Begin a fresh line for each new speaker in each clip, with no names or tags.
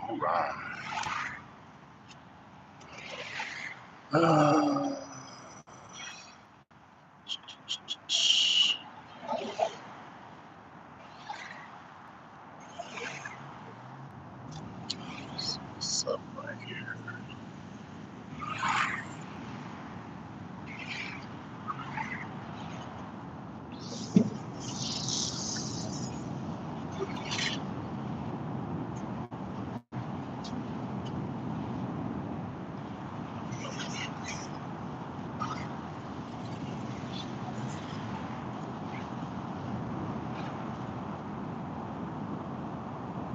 All right. Uh, what's up right here?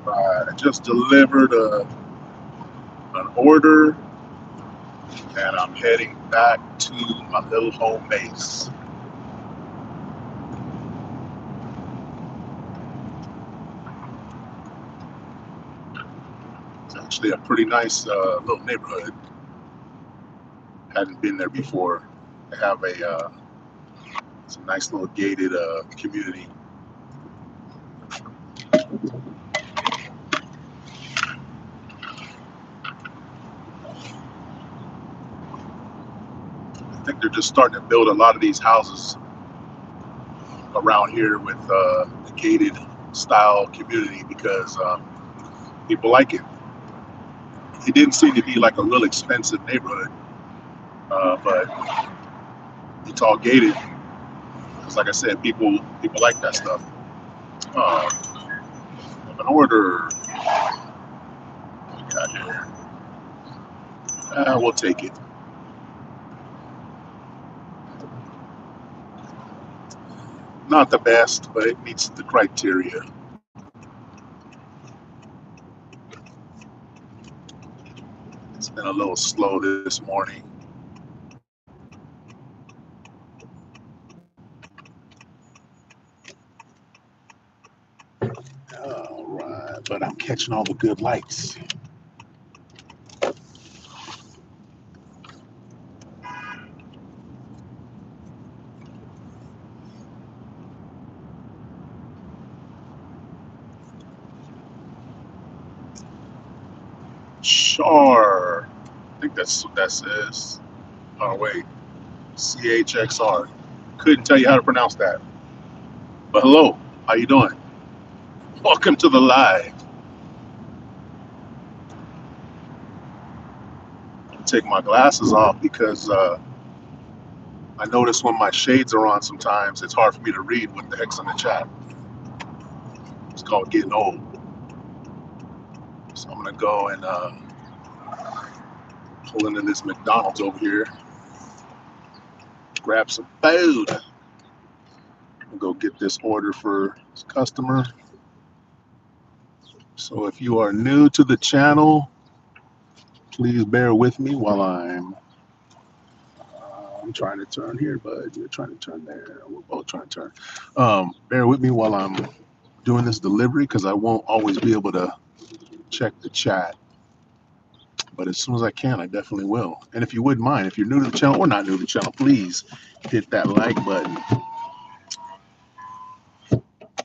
Right. I just delivered an order and I'm heading back to my little home base. It's actually a pretty nice little neighborhood. Hadn't been there before. They have it's a nice little gated community. I think they're just starting to build a lot of these houses around here with the gated style community because people like it. It didn't seem to be like a real expensive neighborhood, but it's all gated. Because, like I said, people like that stuff. Uh, an order we got here. We'll take it. Not the best, but it meets the criteria. It's been a little slow this morning. All right, but I'm catching all the good lights. Char. I think that's what that says. Oh wait, CHXR. Couldn't tell you how to pronounce that. But hello, how you doing? Welcome to the live. Take my glasses off because I notice when my shades are on sometimes it's hard for me to read what the heck's in the chat. It's called getting old. So I'm gonna go and pull into this McDonald's over here, grab some food, and go get this order for this customer. So if you are new to the channel, please bear with me while I'm trying to turn here, but you're trying to turn there. We're both trying to turn. Bear with me while I'm doing this delivery because I won't always be able to check the chat. But as soon as I can, I definitely will. And if you wouldn't mind, if you're new to the channel or not new to the channel, please hit that like button.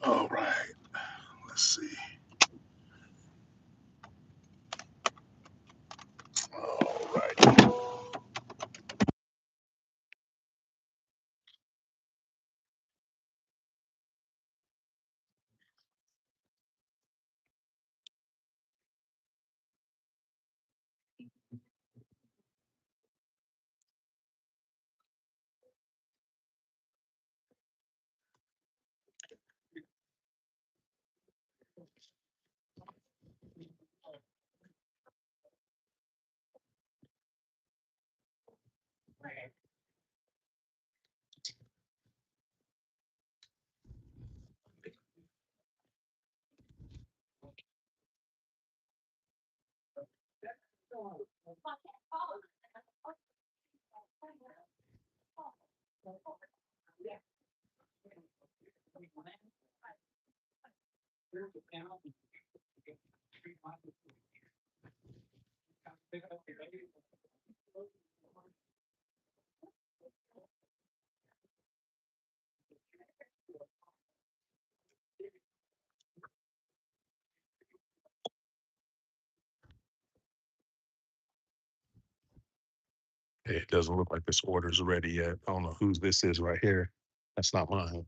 All right, let's see. All right. It doesn't look like this order's ready yet. I don't know whose this is right here. That's not mine.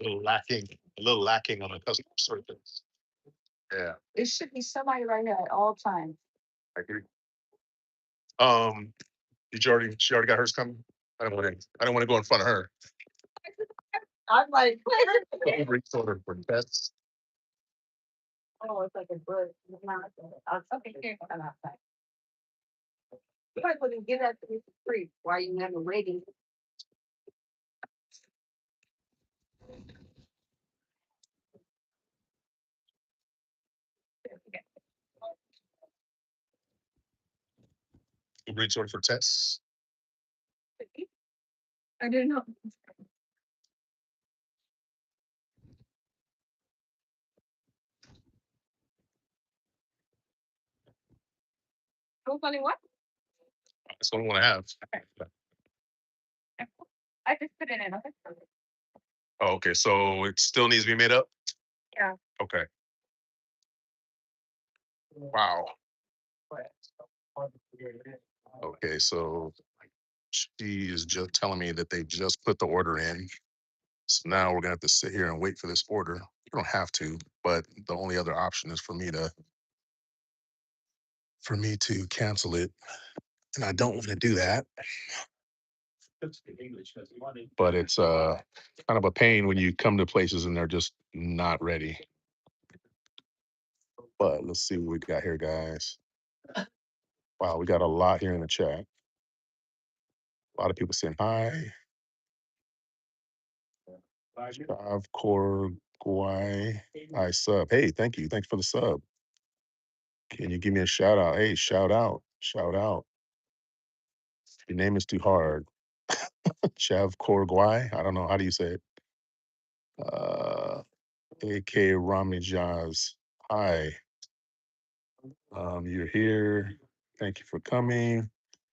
A little lacking, a little lacking on the customer service. Yeah, I agree. Um, did you already? She already got hers coming. I don't want to. I don't want to go in front of her. Uber Eats order for pets. Uber Eats order for Tess. That's the only one I have. Oh, okay. So it still needs to be made up. Okay. Wow. Okay. So she is just telling me that they just put the order in. So now we're gonna have to sit here and wait for this order. You don't have to, but the only other option is for me to cancel it, and I don't want to do that. But it's kind of a pain when you come to places and they're just not ready. But let's see what we got here, guys. Wow, we got a lot here in the chat. A lot of people saying hi. Of Core Guai. I sub. Hey, thank you. Thanks for the sub. Can you give me a shout out? Hey, shout out. Shout out. Your name is too hard. Chav Korgwai. I don't know. How do you say it? Uh, AK Ramijaz. Hi. You're here. Thank you for coming.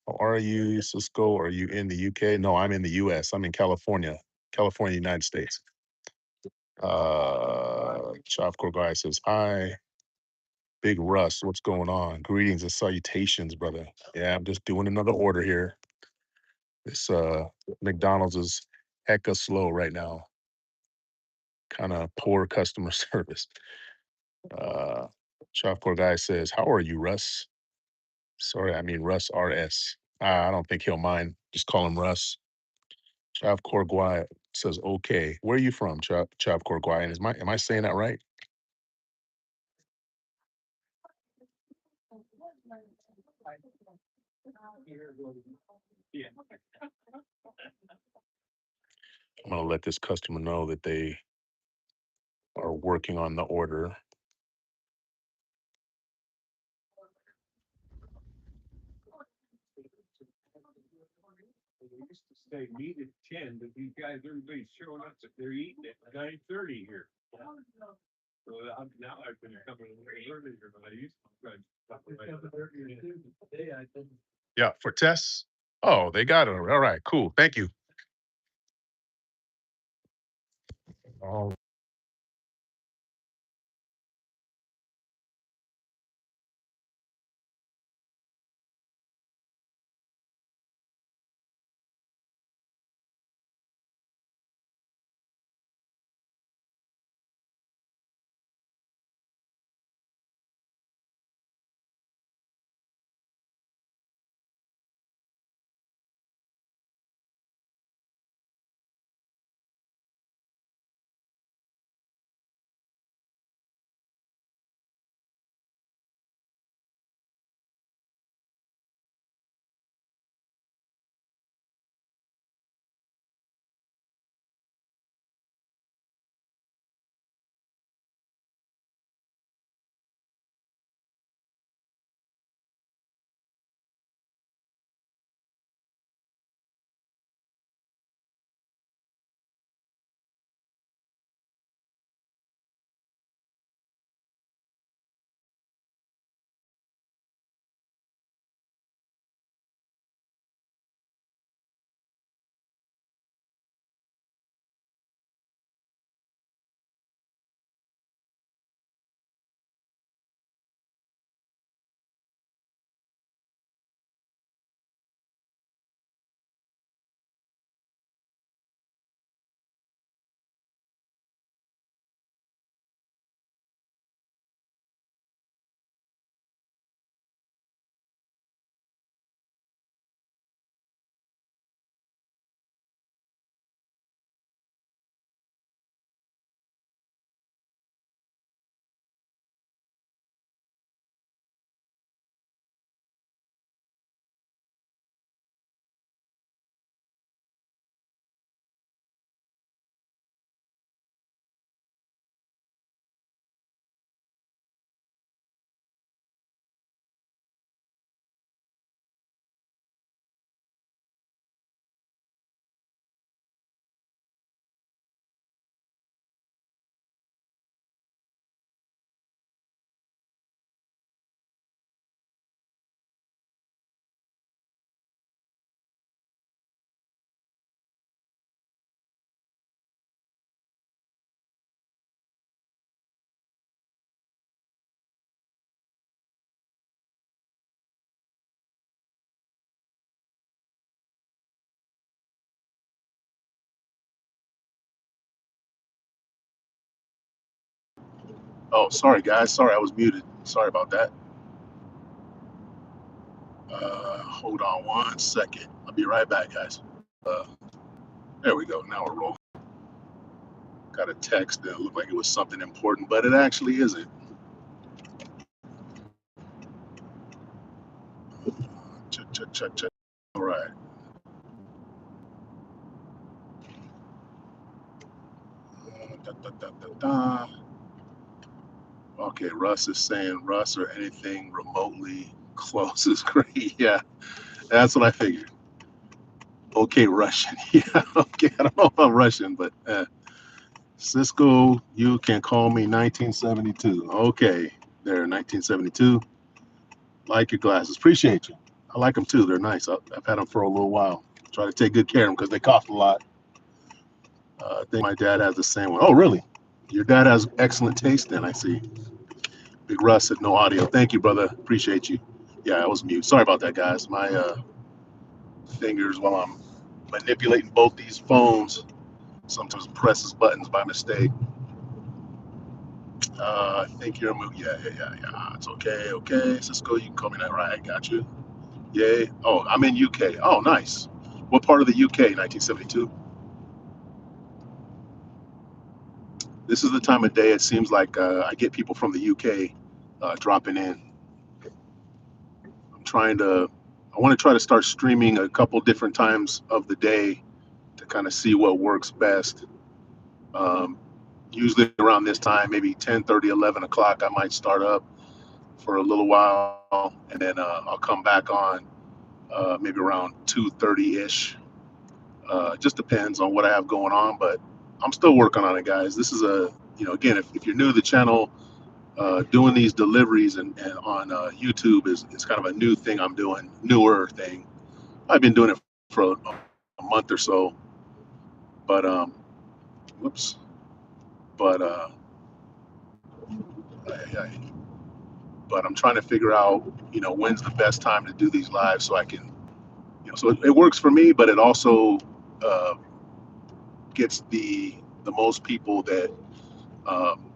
How are you, Cisco? Are you in the UK? No, I'm in the US. I'm in California, United States. Chopcore guy says, "Hi, Big Russ. What's going on? Greetings and salutations, brother. Yeah, I'm just doing another order here. This McDonald's is hecka slow right now. Kind of poor customer service." Uh, Chopcore guy says, "How are you, Russ?" Sorry, I mean Russ RS. I don't think he'll mind. Just call him Russ. Chav Corguay says, "Okay, where are you from, Chav Corguay? And am I saying that right?" I'm gonna let this customer know that they are working on the order.
We used to stay meet at 10, but these guys, everybody's showing up, but they're eating at 9:30 here. So now I've been coming a little earlier, but I used to.
Yeah, for tests. Oh, they got it. All right, cool. Thank you. Oh, oh, sorry guys. Sorry, I was muted. Sorry about that. Hold on one second. I'll be right back, guys. Uh, there we go. Now we're rolling. Got a text that looked like it was something important, but it actually isn't. Check, check, check, check. All right. Da, da, da, da, da. Okay, Russ is saying Russ or anything remotely close is great. Yeah, that's what I figured. Okay, Russian. Yeah, okay. I don't know if I'm Russian, but Cisco, you can call me 1972. Okay, there, 1972. Like your glasses. Appreciate you. I like them too. They're nice. I've had them for a little while. Try to take good care of them because they cost a lot. I think my dad has the same one. Oh, really? Your dad has excellent taste. Then I see. Big Russ said no audio. Thank you, brother. Appreciate you. Yeah, I was mute. Sorry about that, guys. My fingers while I'm manipulating both these phones sometimes presses buttons by mistake. I think you're a move. Yeah, yeah, yeah, yeah. It's okay, okay. Cisco, you can call me that, right? I got you. Yay. Oh, I'm in UK. Oh, nice. What part of the UK? 1972. This is the time of day. It seems like I get people from the UK dropping in. I'm trying to. I want to try to start streaming a couple different times of the day to kind of see what works best. Um, Usually around this time, maybe 10:30, 11 o'clock, I might start up for a little while, and then I'll come back on maybe around 2:30 ish. Just depends on what I have going on, but I'm still working on it, guys. This is again, if you're new to the channel, doing these deliveries and on YouTube is kind of a new thing I'm doing, newer thing. I've been doing it for a month or so, but whoops, but but I'm trying to figure out, when's the best time to do these lives so I can, so it works for me, but it also uh, gets the most people um,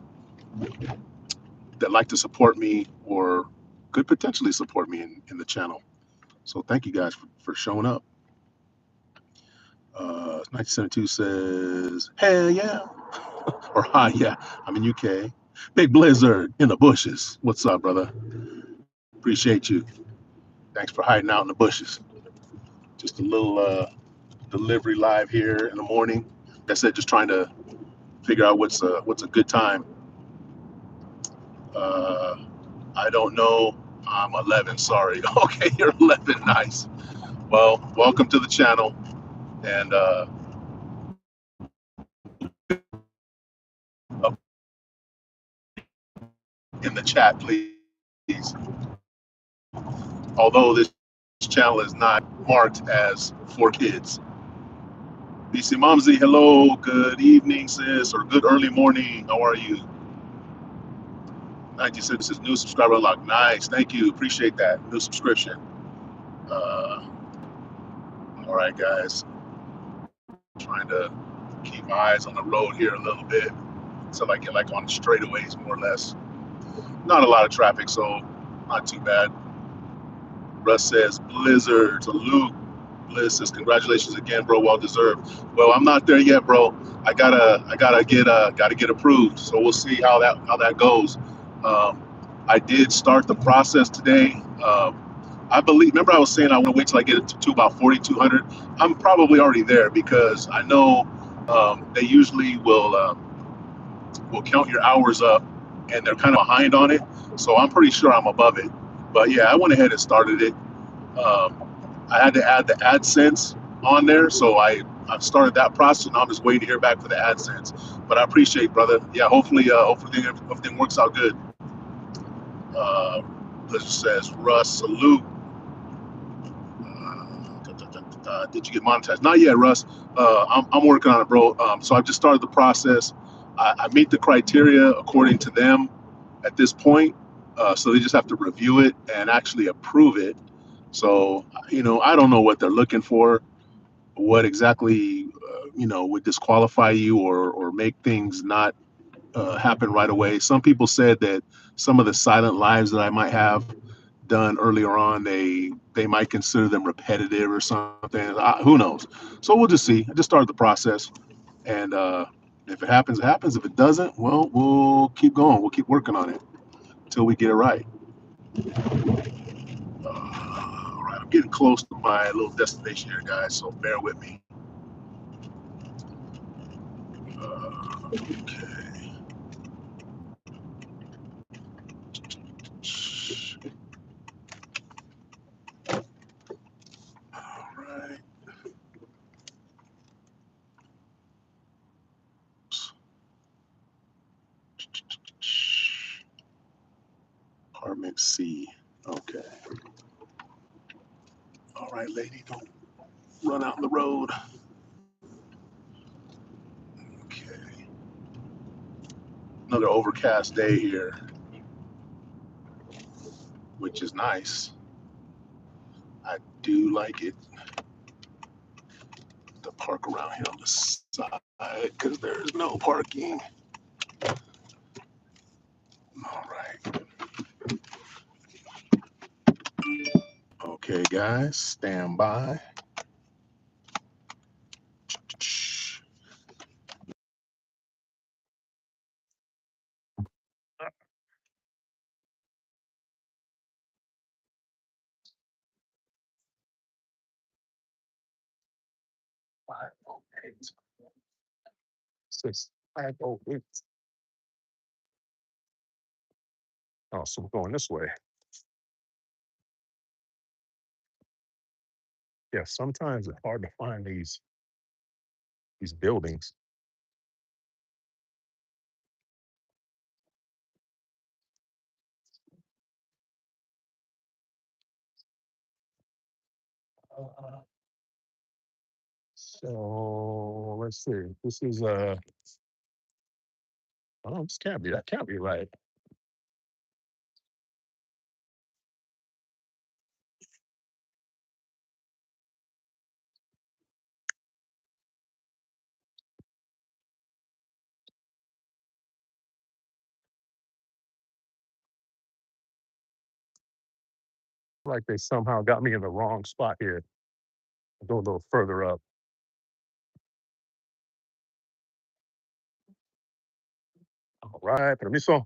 that like to support me or could potentially support me in the channel. So thank you guys for showing up. 1972 says, "Hell yeah," or "Hi yeah." I'm in UK. Big blizzard in the bushes. What's up, brother? Appreciate you. Thanks for hiding out in the bushes. Just a little delivery live here in the morning. Like I said, just trying to figure out what's a good time. Uh, I don't know. I'm 11. Sorry. Okay, you're 11. Nice. Well, welcome to the channel, and up in the chat, please. Although this channel is not marked as for kids. BC Momsy, hello. Good evening, sis, or good early morning. How are you? 96 is new subscriber unlocked. Nice. Thank you. Appreciate that. New subscription. Uh, all right, guys. Trying to keep my eyes on the road here a little bit. So I get like on straightaways more or less. Not a lot of traffic, so not too bad. Russ says blizzard to Luke. Liz says congratulations again, bro. Well deserved. Well, I'm not there yet, bro. I gotta get approved. So we'll see how that goes. Um, I did start the process today. I believe. Remember, I was saying I want to wait till I get it to about 4,200. I'm probably already there because I know they usually will count your hours up, and they're kind of behind on it. So I'm pretty sure I'm above it. But yeah, I went ahead and started it. Um, I had to add the AdSense on there, so I've started that process. Now I'm just waiting to hear back for the AdSense. But I appreciate, brother. Yeah, hopefully everything works out good. Uh, this says Russ, salute. Did you get monetized? Not yet, Russ. I'm working on it, bro. So I just started the process. I meet the criteria according to them at this point. So they just have to review it and actually approve it. So, I don't know what they're looking for, what exactly, would disqualify you or make things not happen right away. Some people said that some of the silent lives that I might have done earlier on, they might consider them repetitive or something. Who knows? So we'll just see. I just started the process, and if it happens, it happens. If it doesn't, well, we'll keep going. We'll keep working on it until we get it right. All right, I'm getting close to my little destination here, guys. So bear with me. Okay. All right. Apartment C. Okay. All right, lady, don't run out in the road. Okay. Another overcast day here, which is nice. I do like it to park around here on the side because there's no parking. All right. Okay, guys, stand by. Five, oh, eight, 6, 5, 0, 8. Oh, so we're going this way. Yeah, sometimes it's hard to find these buildings. Uh, so let's see. This is oh, this can't be. That can't be right. Like they somehow got me in the wrong spot here. Go a little further up. All right, permiso.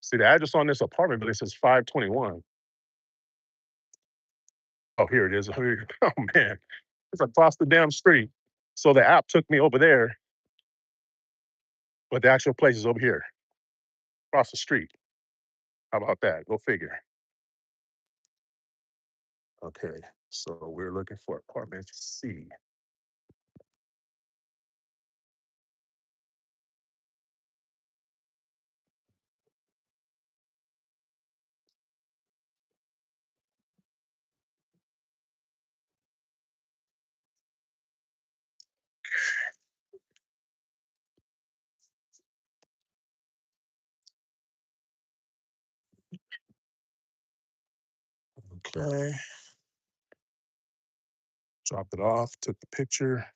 See the address on this apartment, but it says 521. Oh, here it is. Oh man, it's across the damn street. So the app took me over there, but the actual place is over here, across the street. How about that? Go figure. Okay, so we're looking for apartment C. Okay, dropped it off, took the picture,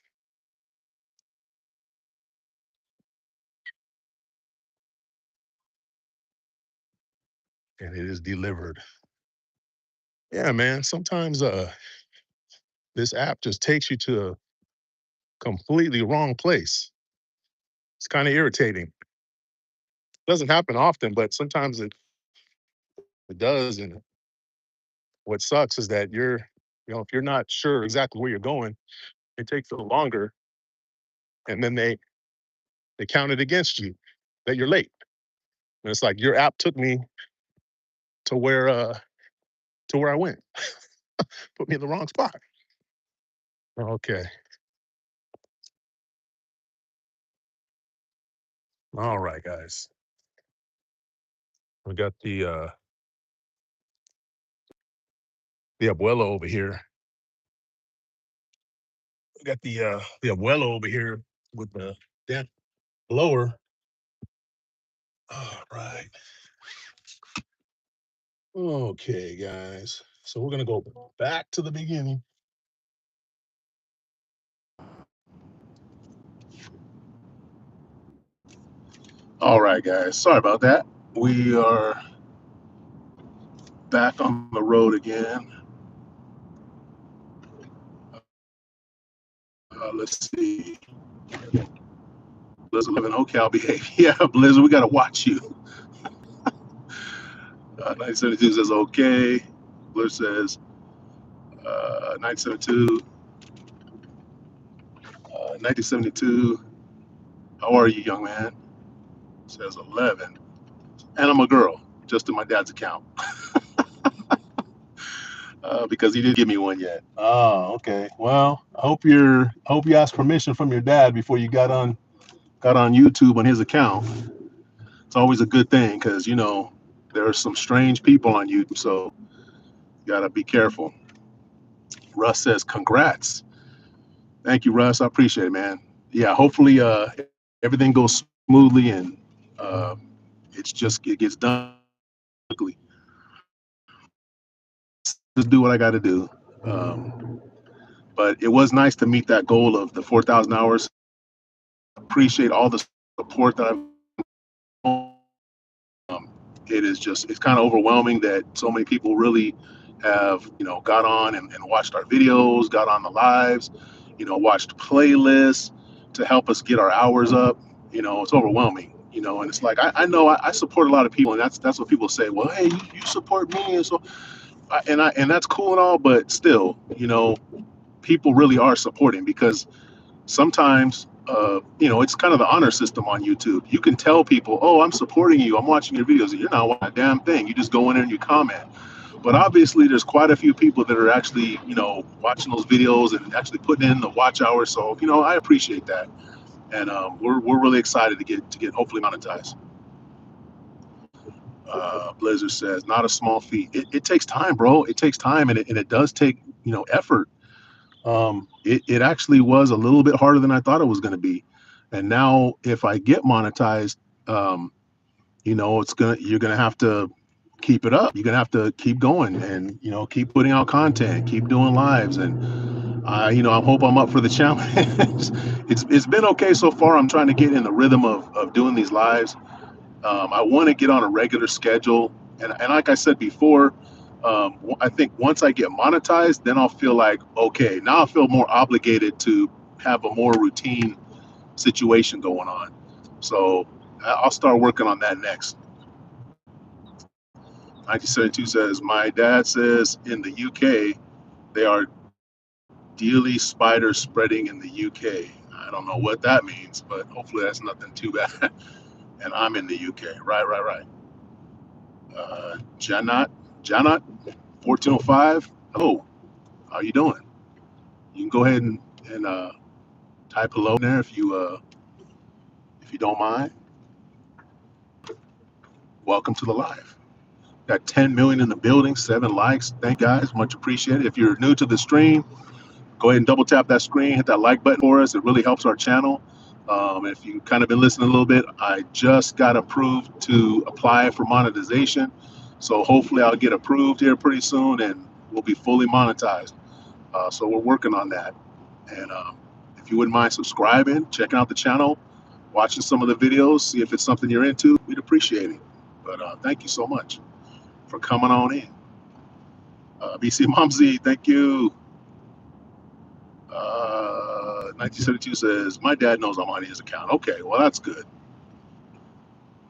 and it is delivered. Yeah, man. Sometimes this app just takes you to a completely wrong place. It's kind of irritating. Doesn't happen often, but sometimes it does. And what sucks is that if you're not sure exactly where you're going, it takes a little longer, and then they count it against you that you're late. And it's like your app took me to where I went, put me in the wrong spot. Okay. All right, guys. We got the abuelo over here. We got the abuelo over here with the damn blower. All right. Okay, guys. So we're gonna go back to the beginning. All right, guys. Sorry about that. We are back on the road again. Let's see. Blizzard 11. Okay, I'll behave. Yeah, Blizzard, we gotta watch you. 1972 says okay. Blizzard says 1972. 1972. How are you, young man? Says 11. And I'm a girl, just in my dad's account. Because he didn't give me one yet. Oh, okay. Well, I hope you asked permission from your dad before you got on YouTube on his account. It's always a good thing because there are some strange people on YouTube, so you gotta be careful. Russ says congrats. Thank you, Russ. I appreciate it, man. Yeah, hopefully everything goes smoothly and uh, it gets done quickly. Just do what I got to do. But it was nice to meet that goal of the 4,000 hours. Appreciate all the support that I've it is just it's kind of overwhelming that so many people really have got on and watched our videos, got on the lives, watched playlists to help us get our hours up. It's overwhelming, and it's like I know I support a lot of people, and that's what people say. Well, hey, you support me, and so and that's cool and all, but still, people really are supporting because sometimes it's kind of the honor system on YouTube. You can tell people, oh, I'm supporting you, I'm watching your videos, and you're not watching a damn thing. You just go in there and you comment. But obviously there's quite a few people that are actually watching those videos and actually putting in the watch hours. So I appreciate that. And we're really excited to get hopefully monetized. Blizzard says not a small feat. It takes time, bro. It takes time, and it does take effort. It actually was a little bit harder than I thought it was going to be. And now, if I get monetized, um, you're gonna have to keep it up. You're gonna have to keep going and keep putting out content, keep doing lives, and I hope I'm up for the challenge. It's been okay so far. I'm trying to get in the rhythm of doing these lives. I want to get on a regular schedule, and like I said before, I think once I get monetized, then I'll feel like okay, now I feel more obligated to have a more routine situation going on. So I'll start working on that next. 1972 says my dad says in the UK they are dealy spiders spreading in the UK. I don't know what that means, but hopefully that's nothing too bad. And I'm in the UK. Right, right, right. Janot 1405. Hello, how you doing? You can go ahead and type hello in there if you don't mind. Welcome to the live. Got 10 million in the building, 7 likes. Thank you guys, much appreciated. If you're new to the stream, go ahead and double tap that screen, hit that like button for us. It really helps our channel. If you kind of been listening a little bit, I just got approved to apply for monetization. So hopefully I'll get approved here pretty soon and we'll be fully monetized. So we're working on that. And if you wouldn't mind subscribing, checking out the channel, watching some of the videos, see if it's something you're into, we'd appreciate it. But thank you so much for coming on in. BC Momsy, thank you. 1972 says, my dad knows I'm on his account. Okay, well, that's good.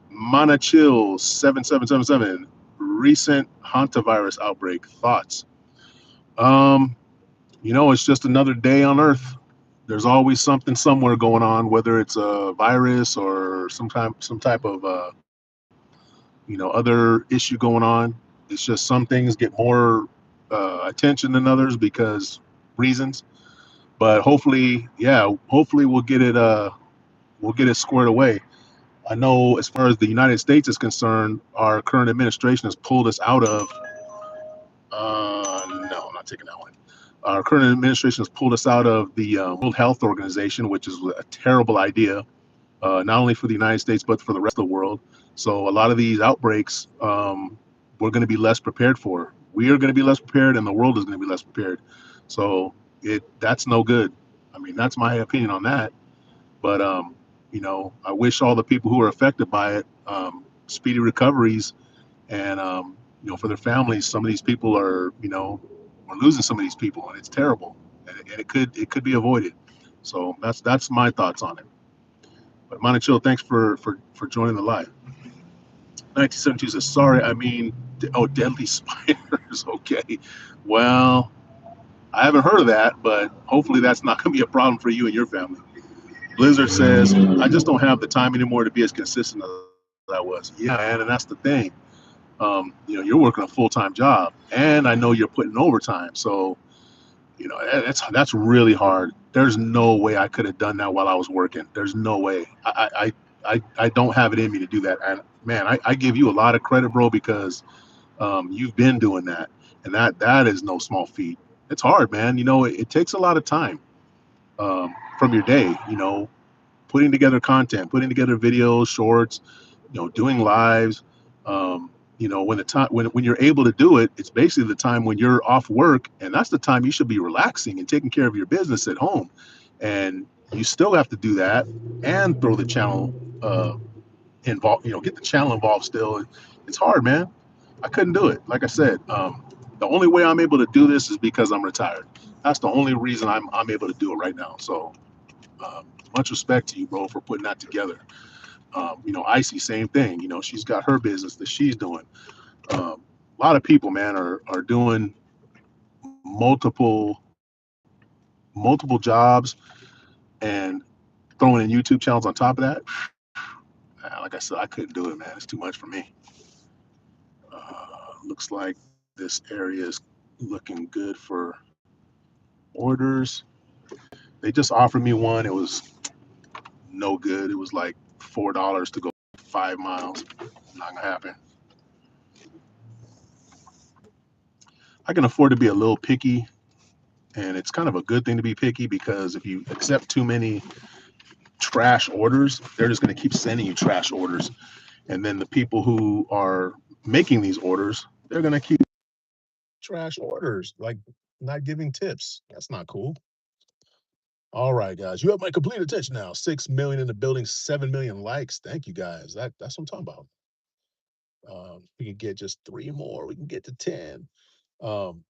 Mana Chill 7777, recent hantavirus outbreak. Thoughts? Um, it's just another day on Earth. There's always something somewhere going on, whether it's a virus or some type of other issue going on. It's just some things get more attention than others because reasons. But hopefully, yeah, hopefully we'll get it squared away. I know as far as the United States is concerned, our current administration has pulled us out of. No, I'm not taking that one. Our current administration has pulled us out of the World Health Organization, which is a terrible idea, not only for the United States but for the rest of the world. So a lot of these outbreaks, we're going to be less prepared for. We are going to be less prepared, and the world is going to be less prepared. So that's no good. I mean, that's my opinion on that. But I wish all the people who are affected by it speedy recoveries, and for their families. Some of these people are, we're losing some of these people, and it's terrible. And it could be avoided. So that's my thoughts on it. But Monticello, thanks for joining the live. 1972 says, sorry, I mean, deadly spiders. Okay, well, I haven't heard of that, but hopefully that's not going to be a problem for you and your family. Blizzard says, I just don't have the time anymore to be as consistent as I was. Yeah, man, and that's the thing. You're working a full-time job, and I know you're putting overtime. So, that's really hard. There's no way I could have done that while I was working. There's no way. I don't have it in me to do that. And man, I give you a lot of credit, bro, because you've been doing that, and that is no small feat. It's hard, man. It takes a lot of time. from your day. Putting together content, putting together videos, shorts, doing lives. Um, when the time when you're able to do it, it's basically the time when you're off work, and that's the time you should be relaxing and taking care of your business at home. And you still have to do that and throw the channel involved. Get the channel involved still. It's hard, man. I couldn't do it. Like I said, the only way I'm able to do this is because I'm retired. That's the only reason I'm able to do it right now. So much respect to you, bro, for putting that together. Icy, same thing. She's got her business that she's doing. A lot of people, man, are doing multiple jobs and throwing in YouTube channels on top of that. Like I said, I couldn't do it, man. It's too much for me. Looks like this area is looking good for orders. They just offered me one. It was no good. It was like $4 to go 5 miles. Not gonna happen. I can afford to be a little picky, and it's kind of a good thing to be picky because if you accept too many trash orders, they're just going to keep sending you trash orders. And then the people who are making these orders, they're going to keep trash orders, like not giving tips. That's not cool. All right, guys, you have my complete attention now. 6 million in the building, 7 million likes. Thank you, guys. That's what I'm talking about. We can get just 3 more. We can get to 10. Um,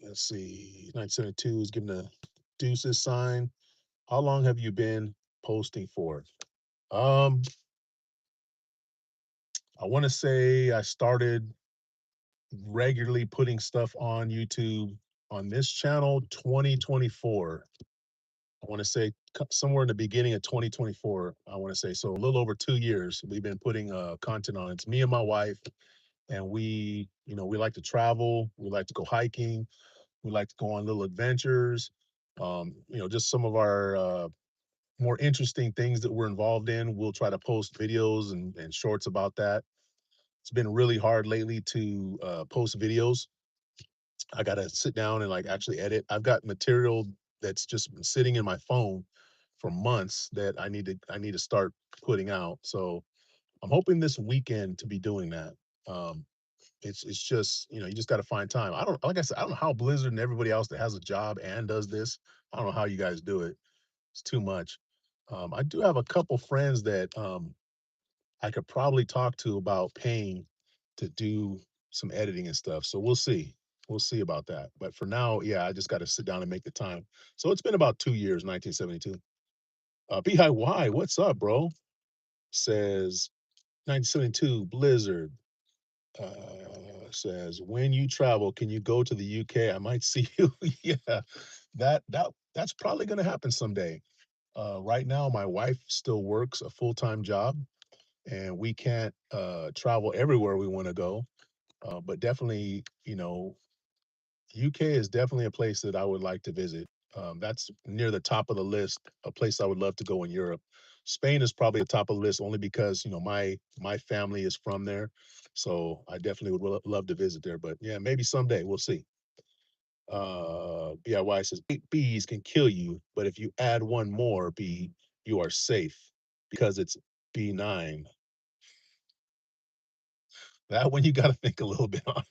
let's see. 972 is giving the deuces sign. How long have you been posting for? Um, I want to say I started regularly putting stuff on YouTube on this channel 2024. I want to say somewhere in the beginning of 2024. I want to say so a little over 2 years we've been putting content on. It's me and my wife, and we like to travel. We like to go hiking. We like to go on little adventures. Just some of our more interesting things that we're involved in. We'll try to post videos and shorts about that. It's been really hard lately to post videos. I got to sit down and like actually edit. I've got material that's just been sitting in my phone for months that I need to start putting out. So I'm hoping this weekend to be doing that. Um, it's just you just got to find time. I don't like I said I don't know how Blizzard and everybody else that has a job and does this. I don't know how you guys do it. It's too much. I do have a couple friends that I could probably talk to about paying to do some editing and stuff. So we'll see. We'll see about that. But for now, yeah, I just got to sit down and make the time. So it's been about 2 years, 1972. BIY, what's up, bro? Says 1972 Blizzard. Says when you travel, can you go to the UK? I might see you. Yeah, that's probably going to happen someday. Right now, my wife still works a full-time job, and we can't travel everywhere we want to go. But definitely, UK is definitely a place that I would like to visit. That's near the top of the list, a place I would love to go in Europe. Spain is probably the top of the list only because my family is from there, so I definitely would love to visit there. But yeah, maybe someday we'll see. BIY says eight bees can kill you, but if you add one more bee, you are safe because it's B9. That one you got to think a little bit on.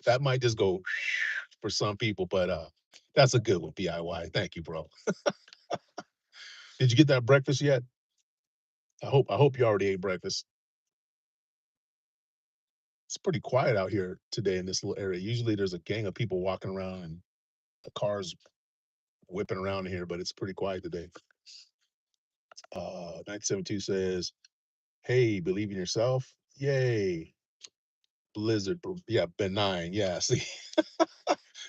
That might just go for some people, but that's a good one, DIY. Thank you, bro. Did you get that breakfast yet? I hope you already ate breakfast. It's pretty quiet out here today in this little area. Usually there's a gang of people walking around and the cars whipping around here, but it's pretty quiet today. 972 says, "Hey, believe in yourself. Yay. Blizzard. Yeah, benign. Yeah, see,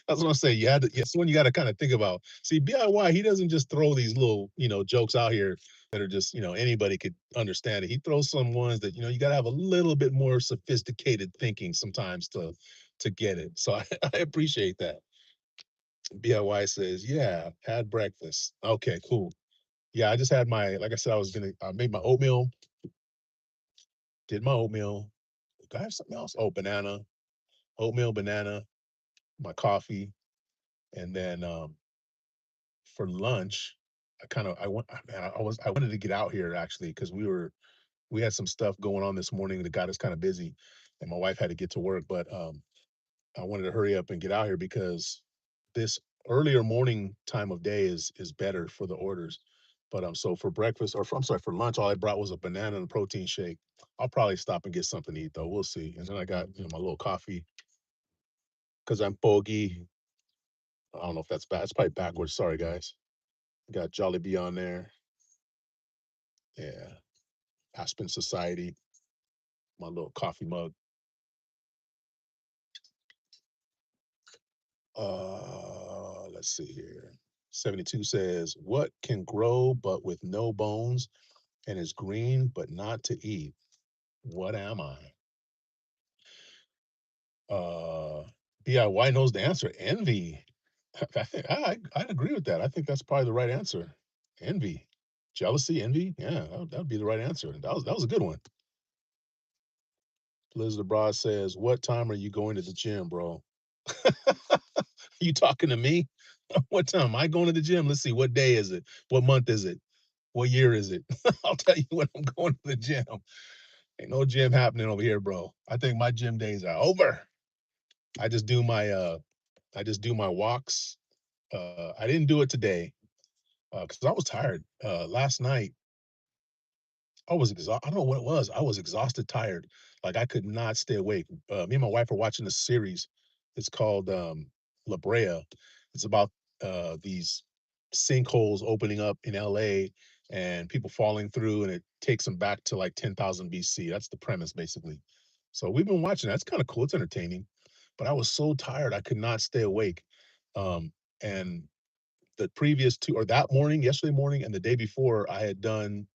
that's what I'm saying. You had to, it's one you got to kind of think about. See, BIY, he doesn't just throw these little, jokes out here that are just, anybody could understand it. He throws some ones that, you got to have a little bit more sophisticated thinking sometimes to get it. So I appreciate that. BIY says, yeah, had breakfast. Okay, cool. Yeah, I just had like I said, I made my oatmeal, did my oatmeal. Do I have something else? Oh, banana, oatmeal, banana, my coffee, and then for lunch, I wanted to get out here actually because we had some stuff going on this morning that got us kind of busy, and my wife had to get to work. But I wanted to hurry up and get out here because this earlier morning time of day is better for the orders. But so for breakfast or for, I'm sorry, for lunch, all I brought was a banana and a protein shake. I'll probably stop and get something to eat though. We'll see. And then I got my little coffee because I'm foggy. I don't know if that's bad. It's probably backwards. Sorry guys. Got Jollibee on there. Yeah. Aspen Society. My little coffee mug. Let's see here. 72 says, "What can grow but with no bones and is green but not to eat? What am I?" Uh, DIY knows the answer. Envy. I think I'd agree with that. I think that's probably the right answer. Envy, jealousy, envy. Yeah, that would be the right answer. That was a good one. Liz Abroad says, "What time are you going to the gym, bro?" You talking to me? What time am I going to the gym? Let's see. What day is it? What month is it? What year is it? I'll tell you when I'm going to the gym. Ain't no gym happening over here, bro. I think my gym days are over. I just do my walks. I didn't do it today because I was tired. Last night I was exhausted. I don't know what it was. I was exhausted, tired. Like I could not stay awake. Me and my wife are watching a series. It's called La Brea. It's about these sinkholes opening up in LA and people falling through, and it takes them back to like 10,000 BC. That's the premise, basically. So we've been watching. That's kind of cool. It's entertaining. But I was so tired, I could not stay awake. And the previous two, or that morning, yesterday morning, and the day before, I had done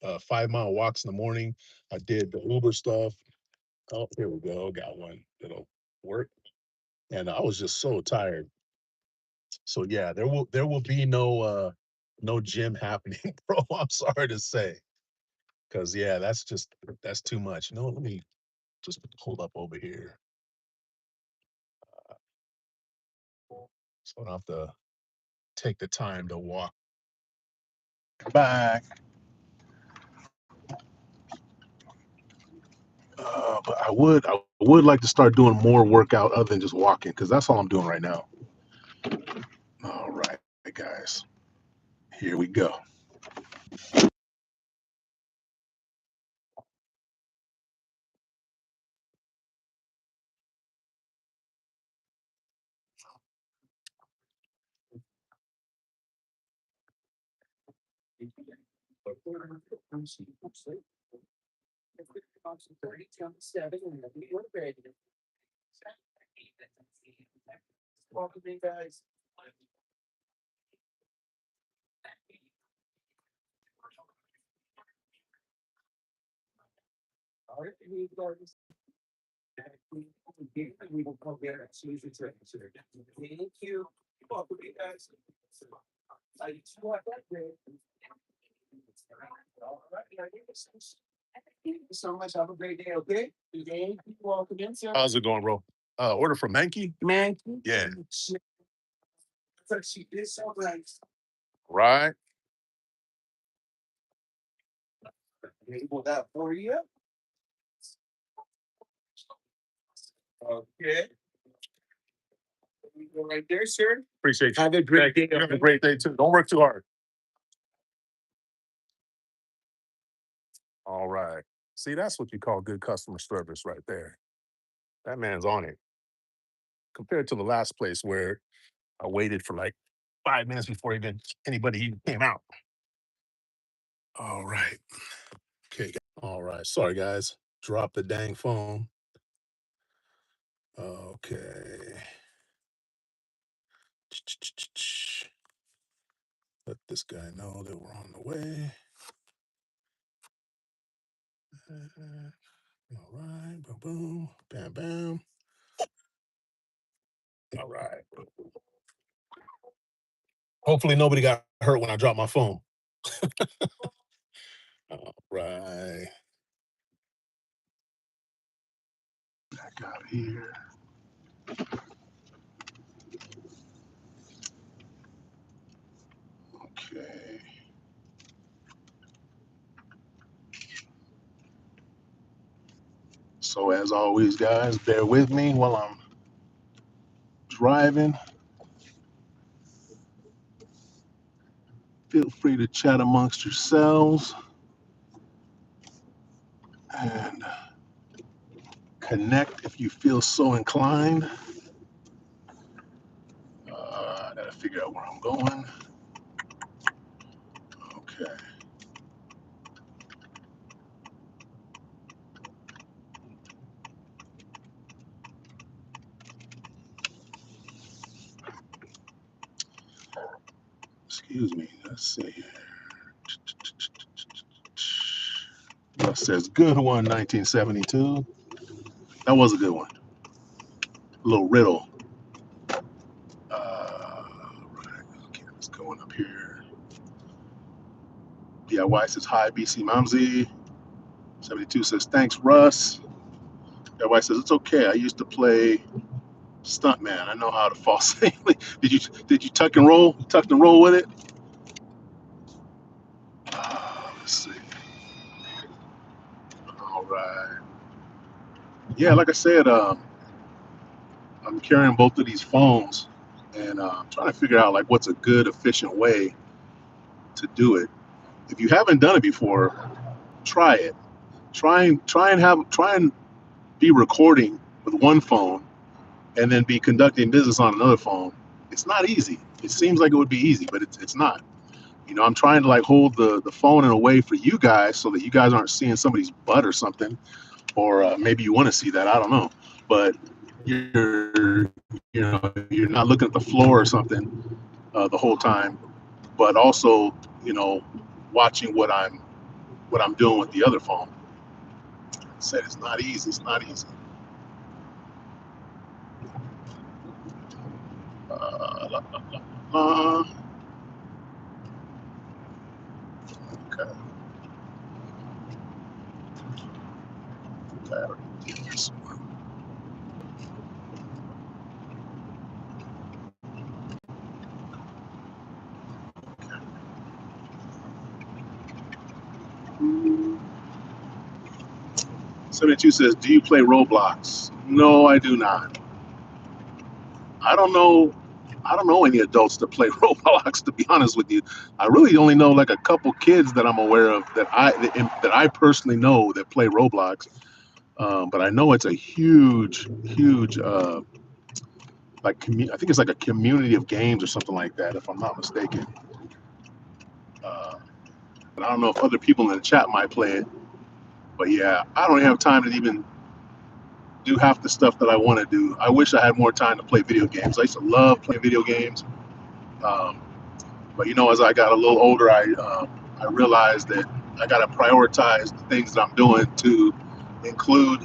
5 mile walks in the morning. I did the Uber stuff. Oh, here we go. Got one that'll work. And I was just so tired. So yeah, there will be no gym happening, bro. I'm sorry to say. Cause yeah, that's too much. Let me just hold up over here. So I don't have to take the time to walk back. But I would like to start doing more workout other than just walking, because that's all I'm doing right now. All right, guys. Here we go. How's it going, bro? Order from Mankey? Yeah. Right. Appreciate you. Have a great day. You have a great day too. Don't work too hard. All right. See, that's what you call good customer service right there. That man's on it. Compared to the last place where I waited for like 5 minutes before even anybody even came out. All right. Okay. All right. Sorry, guys. Drop the dang phone. Okay. Let this guy know that we're on the way. All right. Boom, boom. Bam, bam. All right. Hopefully nobody got hurt when I dropped my phone. All right. Back out here. So as always, guys, bear with me while I'm driving. Feel free to chat amongst yourselves and connect if you feel so inclined. I gotta figure out where I'm going. Okay. Excuse me. Let's see. That says good one, 1972. That was a good one. A little riddle. Right. Okay, let's go on up here. DIY says hi, BC Mamzi. 72 says thanks, Russ. DIY says it's okay. I used to play stuntman. I know how to fall safely. Did you tuck and roll? You tucked and roll with it? Let's see. All right. Yeah, like I said, I'm carrying both of these phones, and I'm trying to figure out like what's a good, efficient way to do it. If you haven't done it before, try it. Try and be recording with one phone, and then be conducting business on another phone. It's not easy. It seems like it would be easy, but it's not. I'm trying to like hold the phone in a way for you guys so that you guys aren't seeing somebody's butt or something, or maybe you want to see that. I don't know, but you're you're not looking at the floor or something the whole time, but also watching what I'm doing with the other phone. I said it's not easy. It's not easy. La, la, la. Okay. Okay. Yes. 72 says, "Do you play Roblox?" No, I do not. I don't know. I don't know any adults that play Roblox. To be honest with you, I really only know like a couple kids that I'm aware of that I personally know that play Roblox. But I know it's a huge, huge I think it's like a community of games or something like that, if I'm not mistaken. Uh, but I don't know if other people in the chat might play it. But yeah, I don't have time to even do half the stuff that I want to do. I wish I had more time to play video games. I used to love playing video games. Um, but as I got a little older, I realized that I got to prioritize the things that I'm doing to include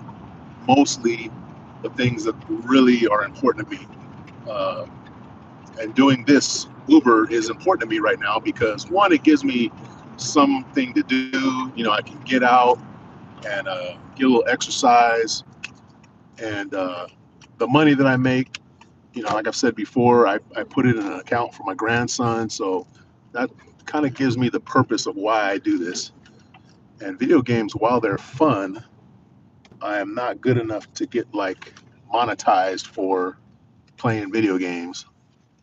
mostly the things that really are important to me. Uh, and doing this Uber is important to me right now because one, it gives me something to do. I can get out and get a little exercise, and the money that I make, like I've said before, I put it in an account for my grandson. So that kind of gives me the purpose of why I do this. And video games, while they're fun, I am not good enough to get like monetized for playing video games.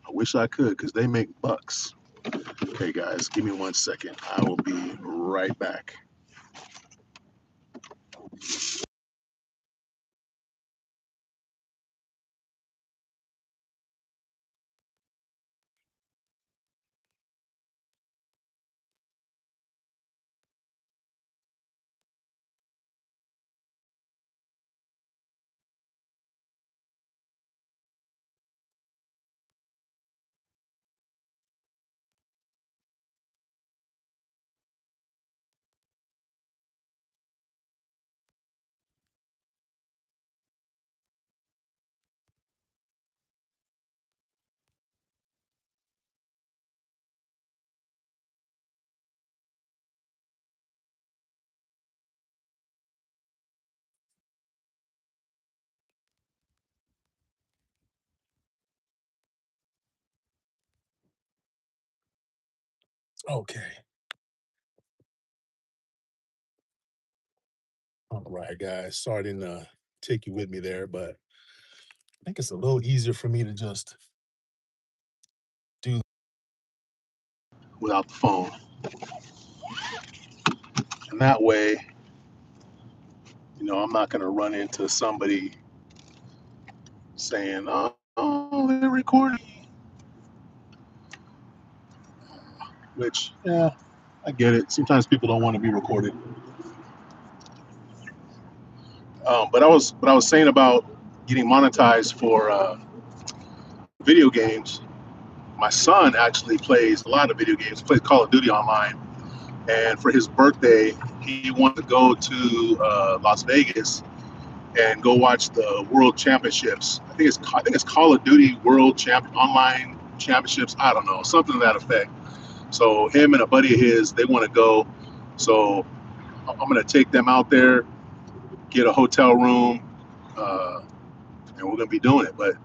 I wish I could because they make bucks. Okay, guys, give me 1 second. I will be right back. Okay. All right, guys. Starting to
take you with me there, but I think it's a little easier for me to just do.
without the phone, and that way, I'm not gonna run into somebody saying, "Oh, they're recording," which, yeah, I get it. Sometimes people don't want to be recorded. But I was saying about getting monetized for video games. My son actually plays a lot of video games. He plays Call of Duty online, and for his birthday, he wanted to go to Las Vegas and go watch the World Championships. I think it's Call of Duty World Champ Online Championships. I don't know, something to that effect. So him and a buddy of his, they want to go. So I'm gonna take them out there, get a hotel room, uh, and we're gonna be doing it. But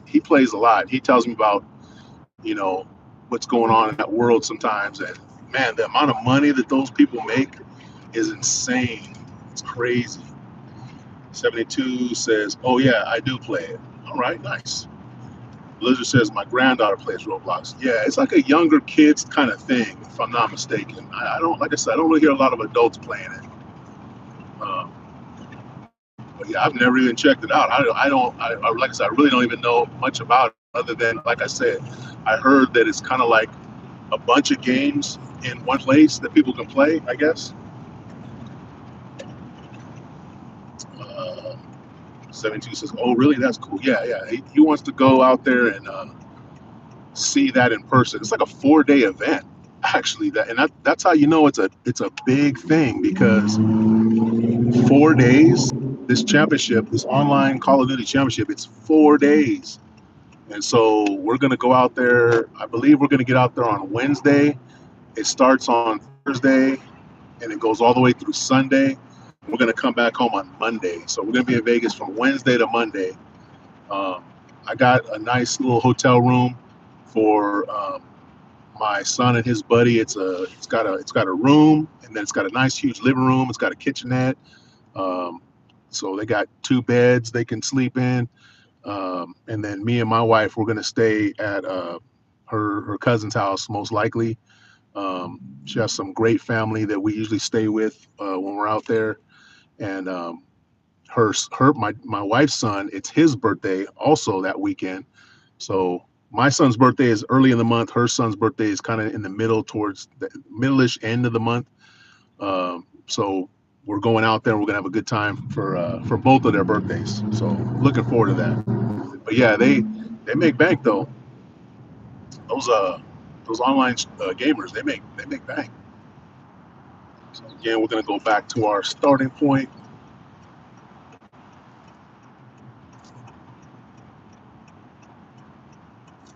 he plays a lot. He tells me about you know what's going on in that world sometimes, and man, the amount of money that those people make is insane. It's crazy. 72 says, "Oh yeah, I do play it." All right, nice. Blizzard says, "My granddaughter plays Roblox." Yeah, it's like a younger kids kind of thing, if I'm not mistaken. I don't, like I said, I don't really hear a lot of adults playing it. Um, but yeah, I've never even checked it out. Like I said, I really don't even know much about it other than, like I said, I heard that it's kind of like a bunch of games in one place that people can play, I guess. Uh, 72 says, "Oh, really? That's cool." Yeah, yeah. He wants to go out there and see that in person. It's like a 4-day event, actually. That's how it's a big thing because 4 days. This championship, this online Call of Duty championship, it's 4 days. And so we're gonna go out there. I believe we're gonna get out there on Wednesday. It starts on Thursday and it goes all the way through Sunday. We're gonna come back home on Monday. So we're gonna be in Vegas from Wednesday to Monday. Um, I got a nice little hotel room for my son and his buddy. It's got a room, and then it's got a nice huge living room. It's got a kitchenette. Um, so they got two beds they can sleep in. And then me and my wife, we're gonna stay at her cousin's house most likely. She has some great family that we usually stay with when we're out there, and my wife's son, it's his birthday also that weekend. So my son's birthday is early in the month. Her son's birthday is kind of in the middle, towards the middle-ish end of the month. So we're going out there and we're gonna have a good time for both of their birthdays. So looking forward to that. But yeah, they make bank though. Those those online gamers, they make bank. So again, we're gonna go back to our starting point.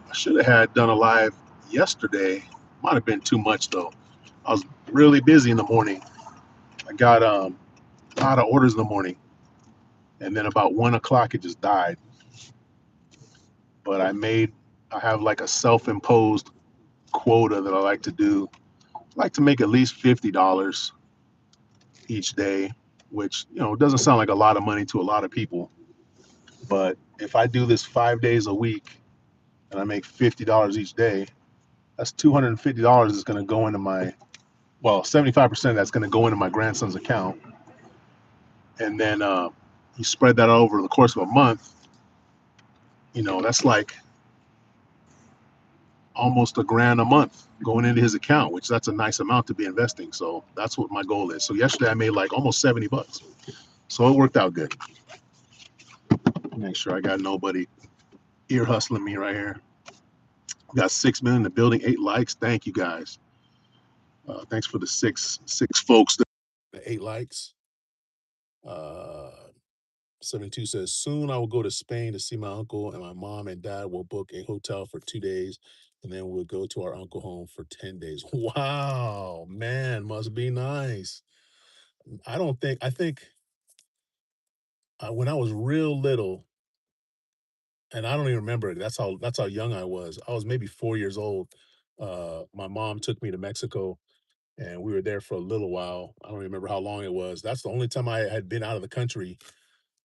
I should have had done a live yesterday. Might have been too much though. I was really busy in the morning. I got a lot of orders in the morning, and then about 1 o'clock it just died. But I have like a self-imposed quota that I like to do. I like to make at least $50 each day, which doesn't sound like a lot of money to a lot of people. But if I do this 5 days a week and I make $50 each day, that's $250 is going to go into my 75% that's going to go into my grandson's account, and then you spread that over the course of a month. That's like almost a grand a month going into his account, which that's a nice amount to be investing. So that's what my goal is. So yesterday I made like almost $70, so it worked out good. Make sure I got nobody ear hustling me right here. We got 6 million in the building, 8 likes. Thank you guys. Thanks for the six folks. The 8 likes. Uh, 72 says, "Soon I will go to Spain to see my uncle, and my mom and dad will book a hotel for 2 days, and then we'll go to our uncle home for 10 days." Wow, man, must be nice. I think when I was real little, and I don't even remember it, that's how young I was. I was maybe 4 years old. My mom took me to Mexico, and we were there for a little while. I don't remember how long it was. That's the only time I had been out of the country.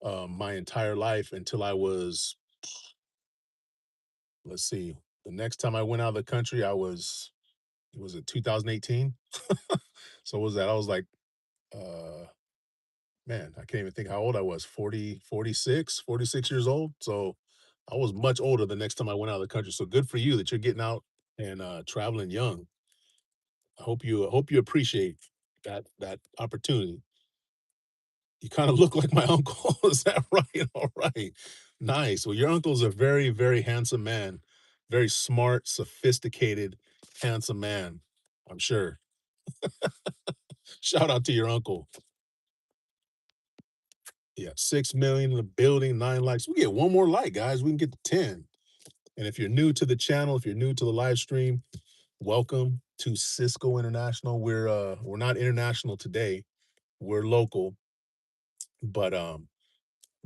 my entire life until I was, let's see, the next time I went out of the country, was it 2018? So what was that? I was like, uh, man, I can't even think how old I was, 46 years old. So I was much older the next time I went out of the country. So good for you that you're getting out and traveling young. I hope you appreciate that opportunity. You kind of look like my uncle. Is that right? All right. Nice. Well, your uncle's a very, very handsome man. Very smart, sophisticated, handsome man. I'm sure. Shout out to your uncle. Yeah, 6 million in the building, 9 likes. We get one more like, guys. We can get to 10. And if you're new to the channel, if you're new to the live stream, welcome to Cisco International. We're not international today. We're local, but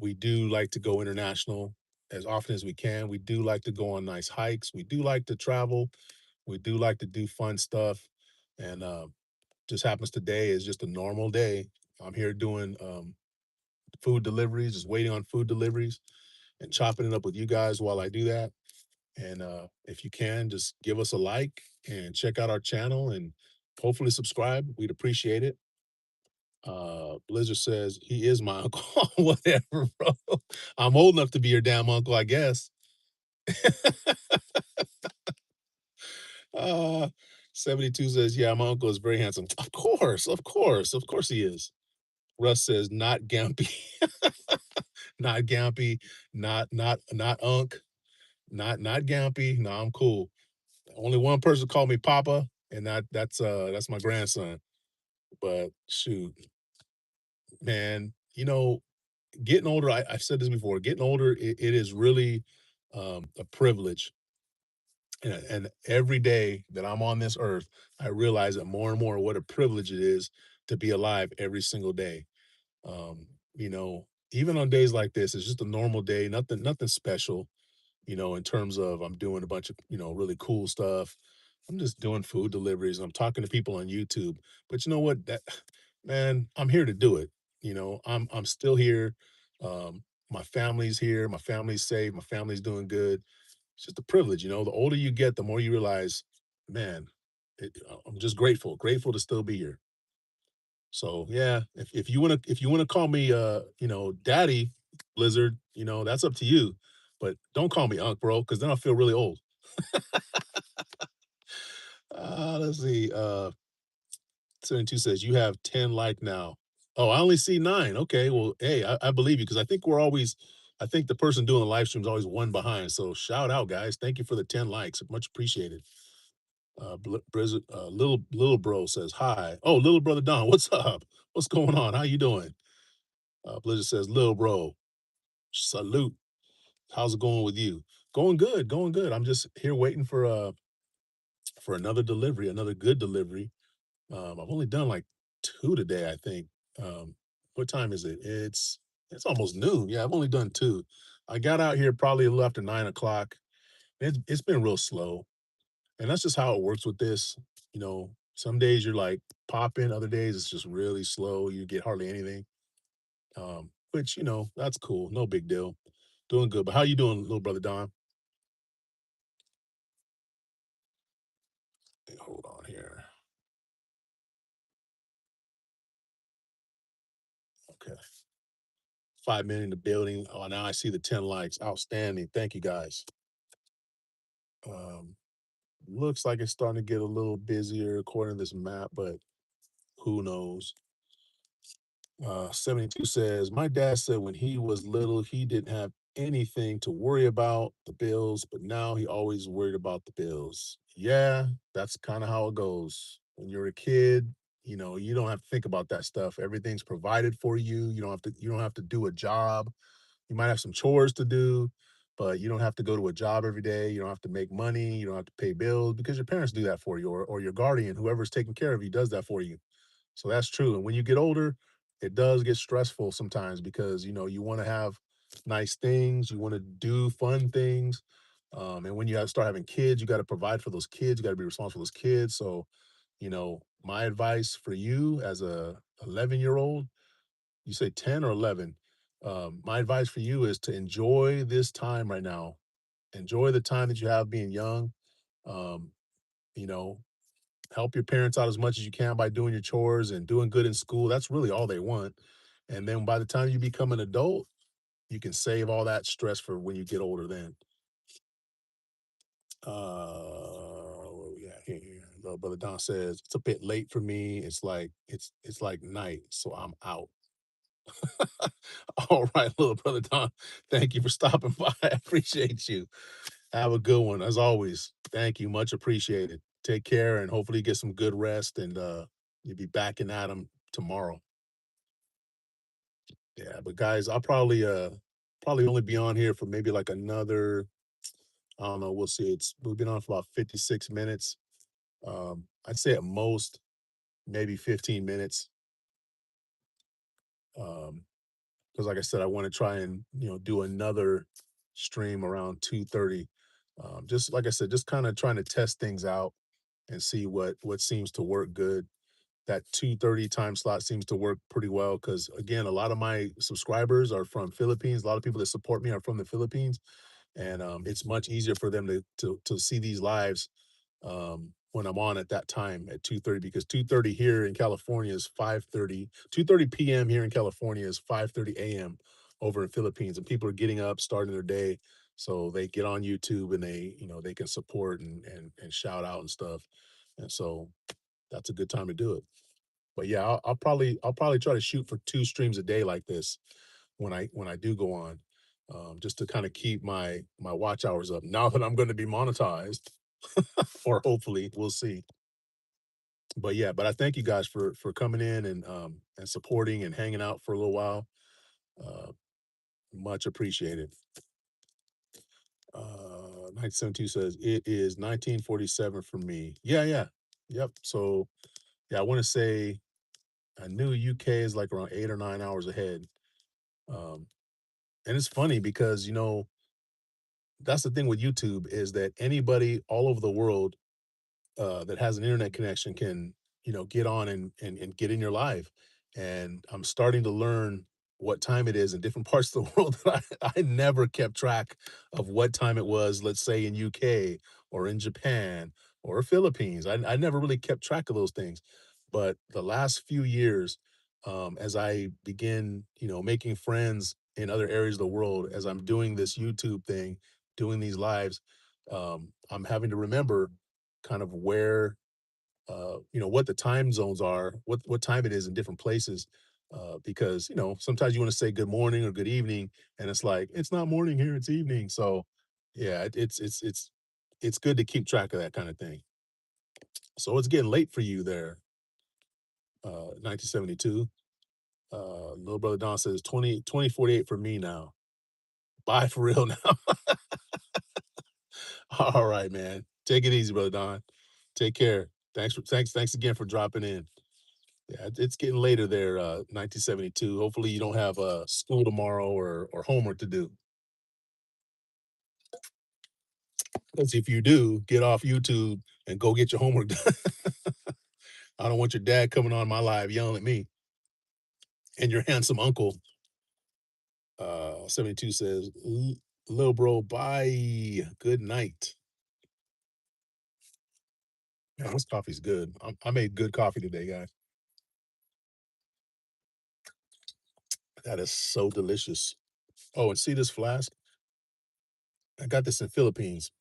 we do like to go international as often as we can. We do like to go on nice hikes. We do like to travel. We do like to do fun stuff. And just happens today is just a normal day. I'm here doing food deliveries, just waiting on food deliveries and chopping it up with you guys while I do that. And if you can, just give us a like and check out our channel and hopefully subscribe. We'd appreciate it. Blizzard says he is my uncle. Whatever, bro. I'm old enough to be your damn uncle, I guess. uh 72 says, yeah, my uncle is very handsome. Of course, of course, of course he is. Russ says, not Gampy, not Gampy, not Unk, not Gampy. No, I'm cool. Only one person called me Papa, and that's my grandson. But shoot, man, getting older, I've said this before, getting older, it is really a privilege. And every day that I'm on this earth, I realize that more and more what a privilege it is to be alive every single day. Um, Even on days like this, it's just a normal day, nothing special, in terms of I'm doing a bunch of, really cool stuff. I'm just doing food deliveries. I'm talking to people on YouTube. But you know what? That man, I'm here to do it. I'm still here. My family's here. My family's safe. My family's doing good. It's just a privilege. The older you get, the more you realize, man, I'm just grateful to still be here. So yeah, if you wanna call me daddy Blizzard, that's up to you. But don't call me Unc, bro, because then I'll feel really old. Let's see. 72 says you have 10 like now. Oh, I only see 9. Okay, well, hey, I believe you because I think the person doing the live stream is always one behind. So shout out, guys. Thank you for the 10 likes. Much appreciated. Blizzard, little bro says hi. Oh, little brother Don, what's up? What's going on? How you doing? Blizzard says, little bro, salute. How's it going with you? Going good, going good. I'm just here waiting for another delivery, another good delivery. I've only done like 2 today, I think. What time is it? It's almost noon. Yeah, I've only done 2. I got out here probably a little after 9 o'clock. It's been real slow, and that's just how it works with this. Some days you're like popping, other days it's just really slow. You get hardly anything. Which that's cool. No big deal. Doing good. But how you doing, little brother Don? Hold on here. Okay. 5 minutes in the building. Oh, now I see the 10 likes. Outstanding. Thank you guys. Um, Looks like it's starting to get a little busier according to this map, but who knows? 72 says, my dad said when he was little, he didn't have anything to worry about the bills, but now he always worried about the bills. Yeah, that's kind of how it goes. When you're a kid, you don't have to think about that stuff. Everything's provided for you. You don't have to do a job. You might have some chores to do, but you don't have to go to a job every day. You don't have to make money. You don't have to pay bills because your parents do that for you, or your guardian, whoever's taking care of you, does that for you. So that's true. And when you get older, it does get stressful sometimes because you want to have nice things, you want to do fun things. And when you start having kids, you got to provide for those kids. You got to be responsible for those kids. So, my advice for you as a 11-year-old, you say 10 or 11? My advice for you is to enjoy this time right now. Enjoy the time that you have being young. Um, you know, help your parents out as much as you can by doing your chores and doing good in school. That's really all they want. And then by the time you become an adult, you can save all that stress for when you get older then. Where we at here? Little brother Don says it's a bit late for me. It's like night, so I'm out. All right, little brother Don. Thank you for stopping by. I appreciate you. Have a good one as always. Thank you. Much appreciated. Take care and hopefully get some good rest and you'll be back in Adam tomorrow. Yeah, but guys, I'll probably only be on here for maybe like another, I don't know, we'll see. We've been on for about 56 minutes. I'd say at most maybe 15 minutes. Because like I said, I want to try and do another stream around 2:30. Just like I said, just kind of trying to test things out and see what seems to work good. That 2:30 time slot seems to work pretty well because again, a lot of my subscribers are from Philippines. A lot of people that support me are from the Philippines, and it's much easier for them to see these lives when I'm on at that time at 2:30 because 2:30 here in California is 5:30. 2:30 p.m. here in California is 5:30 a.m. over in Philippines, and people are getting up, starting their day, so they get on YouTube and they can support and shout out and stuff, and so that's a good time to do it. But yeah, I'll probably try to shoot for 2 streams a day like this when I do go on, just to kind of keep my watch hours up. Now that I'm going to be monetized, or hopefully we'll see. But yeah, but I thank you guys for coming in and supporting and hanging out for a little while. Uh, Much appreciated. 972 says it is 1947 for me. Yeah, yeah, yep. So yeah, I want to say I knew UK is like around 8 or 9 hours ahead. Um, and it's funny because that's the thing with YouTube is that anybody all over the world that has an internet connection can get on and get in your live, and I'm starting to learn what time it is in different parts of the world that I never kept track of what time it was, let's say in UK or in Japan or Philippines. I never really kept track of those things, but the last few years, as I begin making friends in other areas of the world, as I'm doing this YouTube thing, doing these lives, I'm having to remember kind of where what the time zones are, what time it is in different places, because sometimes you want to say good morning or good evening, and it's like it's not morning here, it's evening. So yeah, it's good to keep track of that kind of thing. So it's getting late for you there, 1972. Little brother Don says 2048 for me now. Bye for real now. All right, man. Take it easy, brother Don. Take care. Thanks again for dropping in. Yeah, it's getting later there, 1972. Hopefully you don't have school tomorrow or homework to do. Because if you do, get off YouTube and go get your homework done. I don't want your dad coming on my live yelling at me and your handsome uncle. 72 says, Little bro, bye. Good night. Man, this coffee's good. I made good coffee today, guys. That is so delicious. Oh, and see this flask? I got this in Philippines.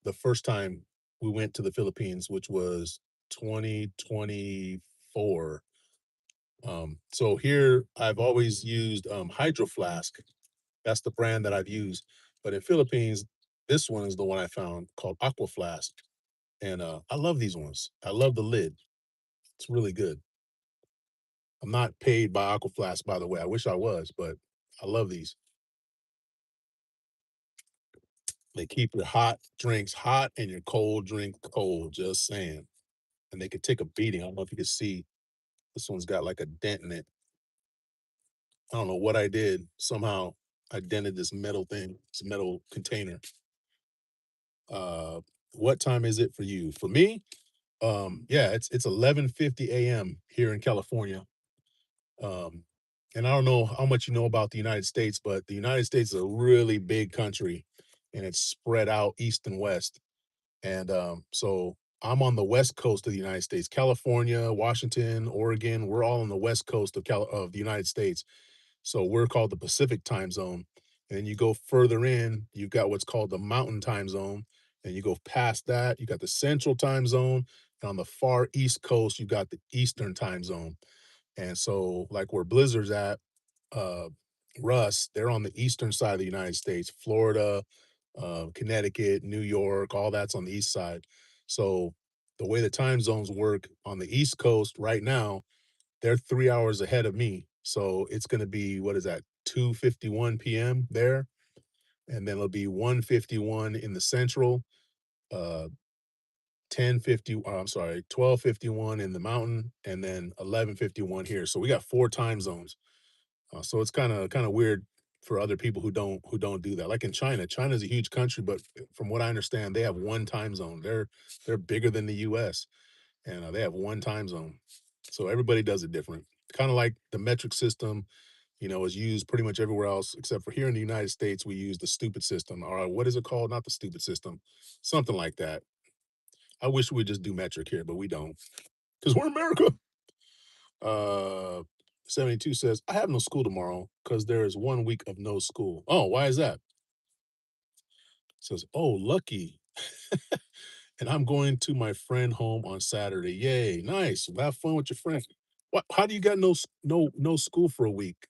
The first time we went to the Philippines, which was 2024. So here I've always used Hydro Flask. That's the brand that I've used. But in Philippines, this one is the one I found called Aqua Flask. And I love these ones. I love the lid. It's really good. I'm not paid by Aqua Flask, by the way. I wish I was, but I love these. They keep your hot drinks hot and your cold drink cold. Just saying. And they could take a beating. I don't know if you can see. This one's got like a dent in it. I don't know what I did. Somehow I dented this metal thing, this metal container. Uh, what time is it for you? For me, yeah, it's 11:50 a.m. here in California. Um, and I don't know how much you know about the United States, but the United States is a really big country, and it's spread out east and west. And so I'm on the west coast of the United States, California, Washington, Oregon. We're all on the west coast of the United States. So we're called the Pacific time zone. And you go further in, you've got what's called the Mountain time zone. And you go past that, you got the Central time zone. And on the far east coast, you got the Eastern time zone. And so, like where Blizzard's at, uh, Russ, they're on the eastern side of the United States, Florida, Connecticut, New York, all that's on the east side. So the way the time zones work on the East Coast right now, they're 3 hours ahead of me. So it's going to be, what is that, 2:51 p.m. there, and then it'll be 1:51 in the Central, uh, 10:50. I'm sorry, 12:51 in the Mountain, and then 11:51 here. So we got four time zones. So it's kind of weird for other people who don't do that. Like in China, China's a huge country, but from what I understand, they have one time zone. They're bigger than the U.S. and they have one time zone. So everybody does it different. Kind of like the metric system, is used pretty much everywhere else except for here in the United States. We use the stupid system. All right, what is it called? Not the stupid system, something like that. I wish we would just do metric here, but we don't because we're America. Uh, 72 says, I have no school tomorrow because there is 1 week of no school. Oh, why is that? Says, oh, lucky. And I'm going to my friend home on Saturday. Yay, nice. Well, have fun with your friend. What? How do you got no school for a week?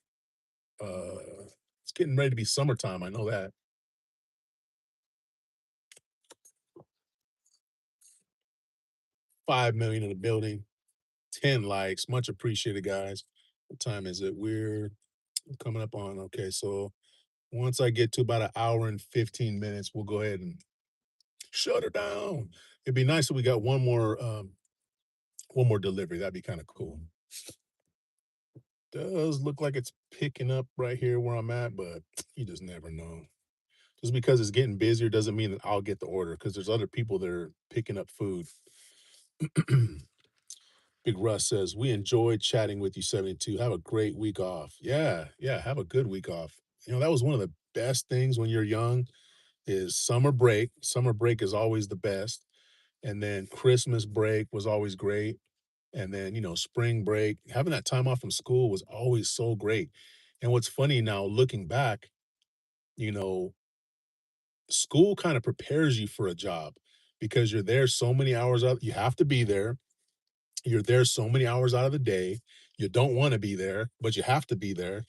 It's getting ready to be summertime. I know that. 5 million in the building, 10 likes. Much appreciated, guys. What time is it? We're coming up on, okay, so once I get to about an hour and 15 minutes, we'll go ahead and shut her down. It'd be nice if we got one more delivery. That'd be kind of cool. Does look like it's picking up right here where I'm at, but you just never know. Just because it's getting busier doesn't mean that I'll get the order because there's other people that are picking up food. Big Russ says, we enjoyed chatting with you, 72. Have a great week off. Yeah, yeah, have a good week off. That was one of the best things when you're young is summer break. Summer break is always the best. And then Christmas break was always great. And then, spring break, having that time off from school was always so great. And what's funny now, looking back, you know, school kind of prepares you for a job because you're there so many hours out. You have to be there. You're there so many hours out of the day. You don't want to be there, but you have to be there.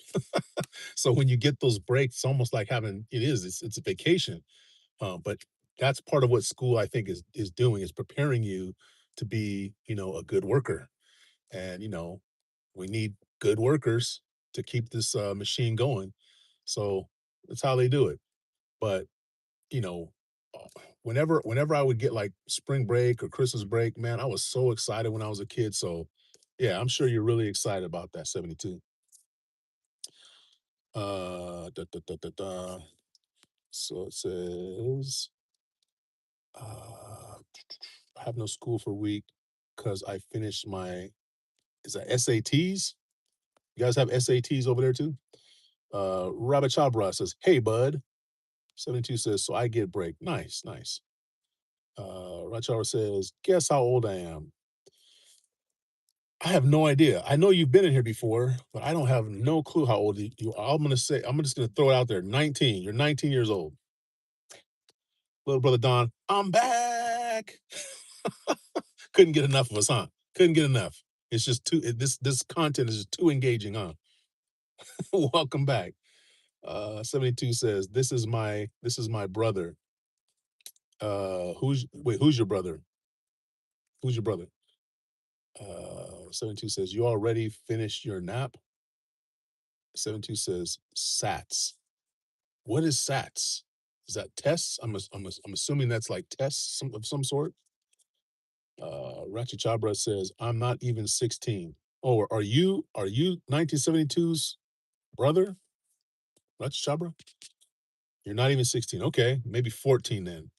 So when you get those breaks, it's almost like it's a vacation. But that's part of what school I think is doing is preparing you to be, a good worker. And we need good workers to keep this machine going. So that's how they do it. But you know, whenever I would get like spring break or Christmas break, man, I was so excited when I was a kid. So yeah, I'm sure you're really excited about that 72. Da, da, da, da, da. So it says, I have no school for a week because I finished my is that SATs? You guys have SATs over there too? Rabbit Chabra says, hey bud. 72 says, so I get break. Nice, nice. Rachara says, guess how old I am. I have no idea. I know you've been in here before, but I don't have no clue how old you are. I'm just gonna throw it out there. 19. You're 19 years old. Little brother Don, I'm back. Couldn't get enough of us, huh? Couldn't get enough. It's just this content is just too engaging, huh? Welcome back. 72 says, this is my brother. Who's your brother? Who's your brother? 72 says, you already finished your nap? 72 says, SATs. What is SATs? Is that tests? I'm assuming that's like tests of some sort. Rachi Chabra says, I'm not even 16. Oh, are you 1972's brother? Rachi Chabra? You're not even 16. Okay, maybe 14 then.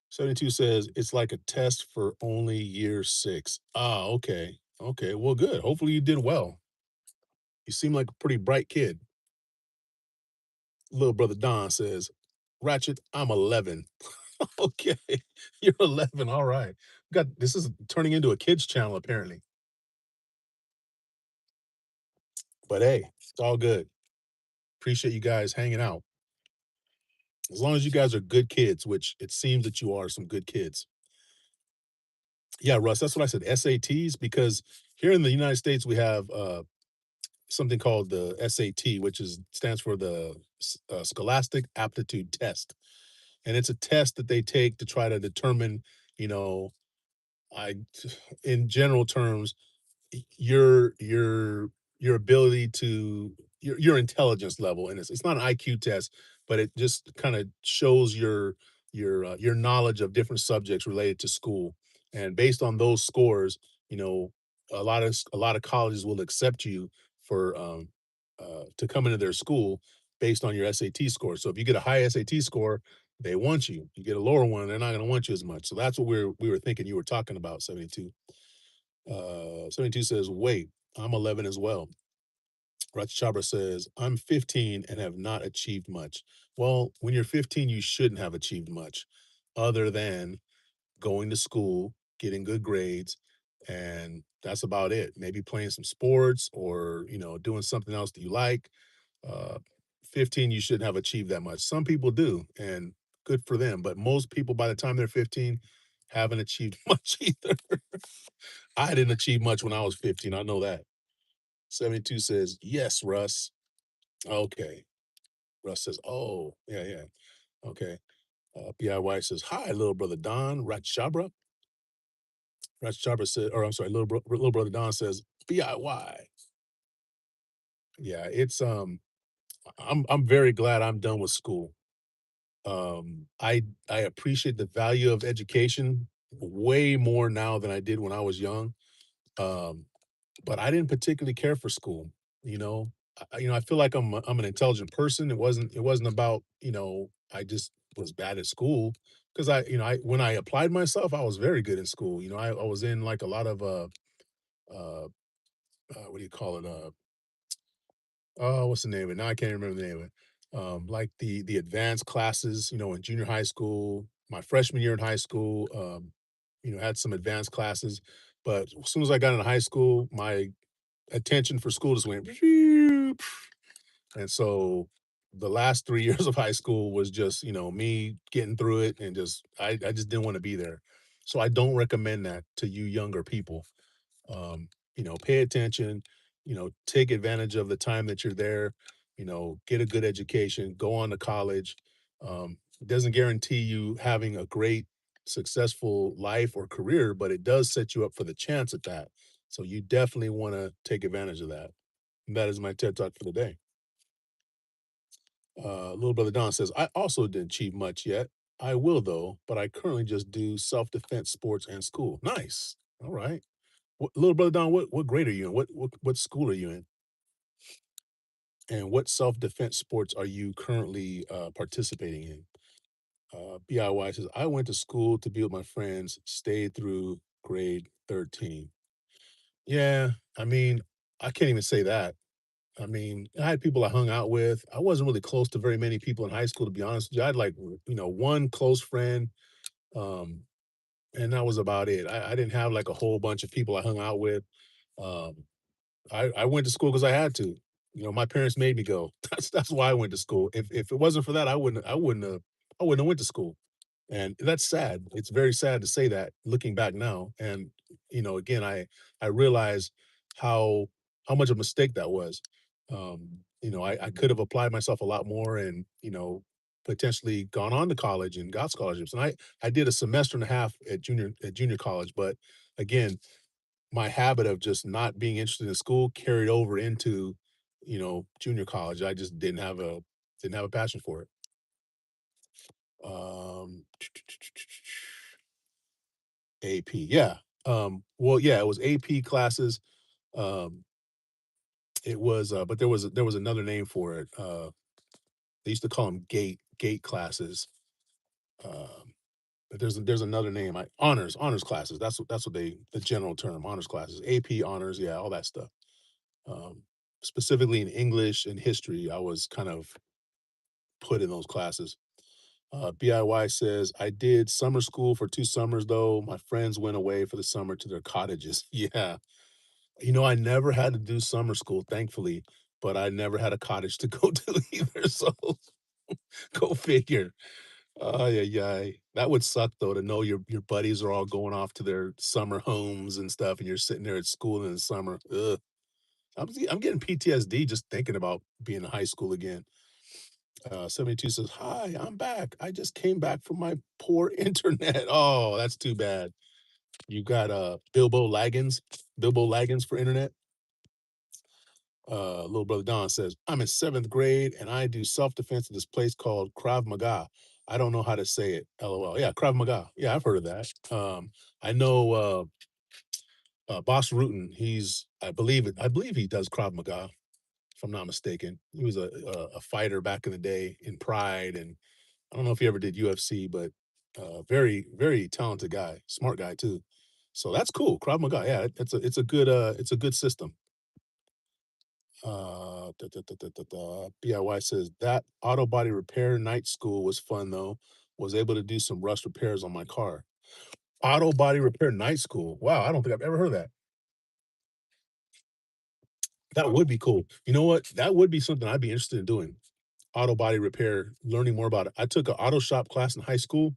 72 says it's like a test for only year 6. Ah, okay. Okay, well, good. Hopefully you did well. You seem like a pretty bright kid. Little brother Don says, Ratchet, I'm 11. Okay, you're 11. All right. Got this is turning into a kids channel apparently. But hey, it's all good. Appreciate you guys hanging out. As long as you guys are good kids, which it seems that you are some good kids. Yeah, Russ, that's what I said. SATs, because here in the United States we have something called the SAT, which is stands for the Scholastic Aptitude Test, and it's a test that they take to try to determine, you know, I, in general terms, your your ability to your intelligence level, and it's not an IQ test, but it just kind of shows your knowledge of different subjects related to school, and based on those scores, you know, a lot of colleges will accept you for to come into their school based on your SAT score. So if you get a high SAT score, they want you. You get a lower one, they're not going to want you as much. So that's what we were thinking you were talking about. 72. 72 says, wait, I'm 11 as well. Ratchabra says, I'm 15 and have not achieved much. Well, when you're 15, you shouldn't have achieved much other than going to school, getting good grades, and that's about it. Maybe playing some sports or, you know, doing something else that you like. Uh, 15, you shouldn't have achieved that much. Some people do, and good for them. But most people, by the time they're 15, haven't achieved much either. I didn't achieve much when I was 15. I know that. 72 says, yes, Russ. Okay. Russ says, oh, yeah, yeah. Okay. BIY says, hi, little brother Don. Ratchabra. Ratchabra said, or I'm sorry, little brother Don says, BIY. Yeah, it's I'm very glad I'm done with school. I appreciate the value of education way more now than I did when I was young. Um, but I didn't particularly care for school. You know, I feel like I'm an intelligent person. It wasn't about, I just was bad at school because I when I applied myself, I was very good in school. I was in like a lot of uh, what do you call it? Oh, what's the name of it? Now I can't remember the name of it. Like the advanced classes, in junior high school, my freshman year in high school, had some advanced classes. But as soon as I got into high school, my attention for school just went, and so the last 3 years of high school was just, me getting through it and just I just didn't want to be there. So I don't recommend that to you younger people. Pay attention, take advantage of the time that you're there, get a good education, go on to college. It doesn't guarantee you having a great, successful life or career, but it does set you up for the chance at that. So you definitely want to take advantage of that. And that is my TED Talk for the day. Little brother Don says, I also didn't achieve much yet. I will though, but I currently just do self-defense, sports, and school. Nice. All right. Little brother Don, what grade are you in? What school are you in? And what self-defense sports are you currently participating in? BIY says, I went to school to be with my friends, stayed through grade 13. Yeah, I mean, I can't even say that. I mean, I had people I hung out with. I wasn't really close to very many people in high school, to be honest with you. I had like, one close friend, um, and that was about it. I didn't have like a whole bunch of people I hung out with. Um, I went to school because I had to. My parents made me go. That's why I went to school. If it wasn't for that, I wouldn't have went to school. And that's sad. It's very sad to say that looking back now. And again, I realize how how much of a mistake that was. I could have applied myself a lot more and potentially gone on to college and got scholarships. And I did a semester and a half at junior college, but again, my habit of just not being interested in school carried over into, junior college. I just didn't have a passion for it. Um, AP, yeah. Well, yeah, it was AP classes. Um, it was, but there was another name for it. They used to call them gate classes. Um, but there's another name. Honors classes. That's what the general term honors classes. AP honors, yeah, all that stuff. Um, specifically in English and history, I was kind of put in those classes. BIY says, I did summer school for 2 summers though. My friends went away for the summer to their cottages. Yeah. I never had to do summer school, thankfully, but I never had a cottage to go to either. So go figure. Yeah, yeah. That would suck though to know your buddies are all going off to their summer homes and stuff, and you're sitting there at school in the summer. Ugh. I'm getting PTSD just thinking about being in high school again. 72 says, "Hi, I'm back. I just came back from my poor internet." Oh, that's too bad. You got Bilbo Laggins for internet. Little brother Don says, "I'm in 7th grade and I do self-defense at this place called Krav Maga. I don't know how to say it. LOL." Yeah, Krav Maga. Yeah, I've heard of that. I know Boss Rutan, I believe he does Krav Maga, if I'm not mistaken. He was a fighter back in the day in Pride, and I don't know if he ever did UFC, but very, very talented guy, smart guy too. So that's cool. Krav Maga. Yeah, it's a good system. BIY says that auto body repair night school was fun though. Was able to do some rust repairs on my car. Auto body repair night school. Wow, I don't think I've ever heard of that. That would be cool. You know what? That would be something I'd be interested in doing. Auto body repair, learning more about it. I took an auto shop class in high school,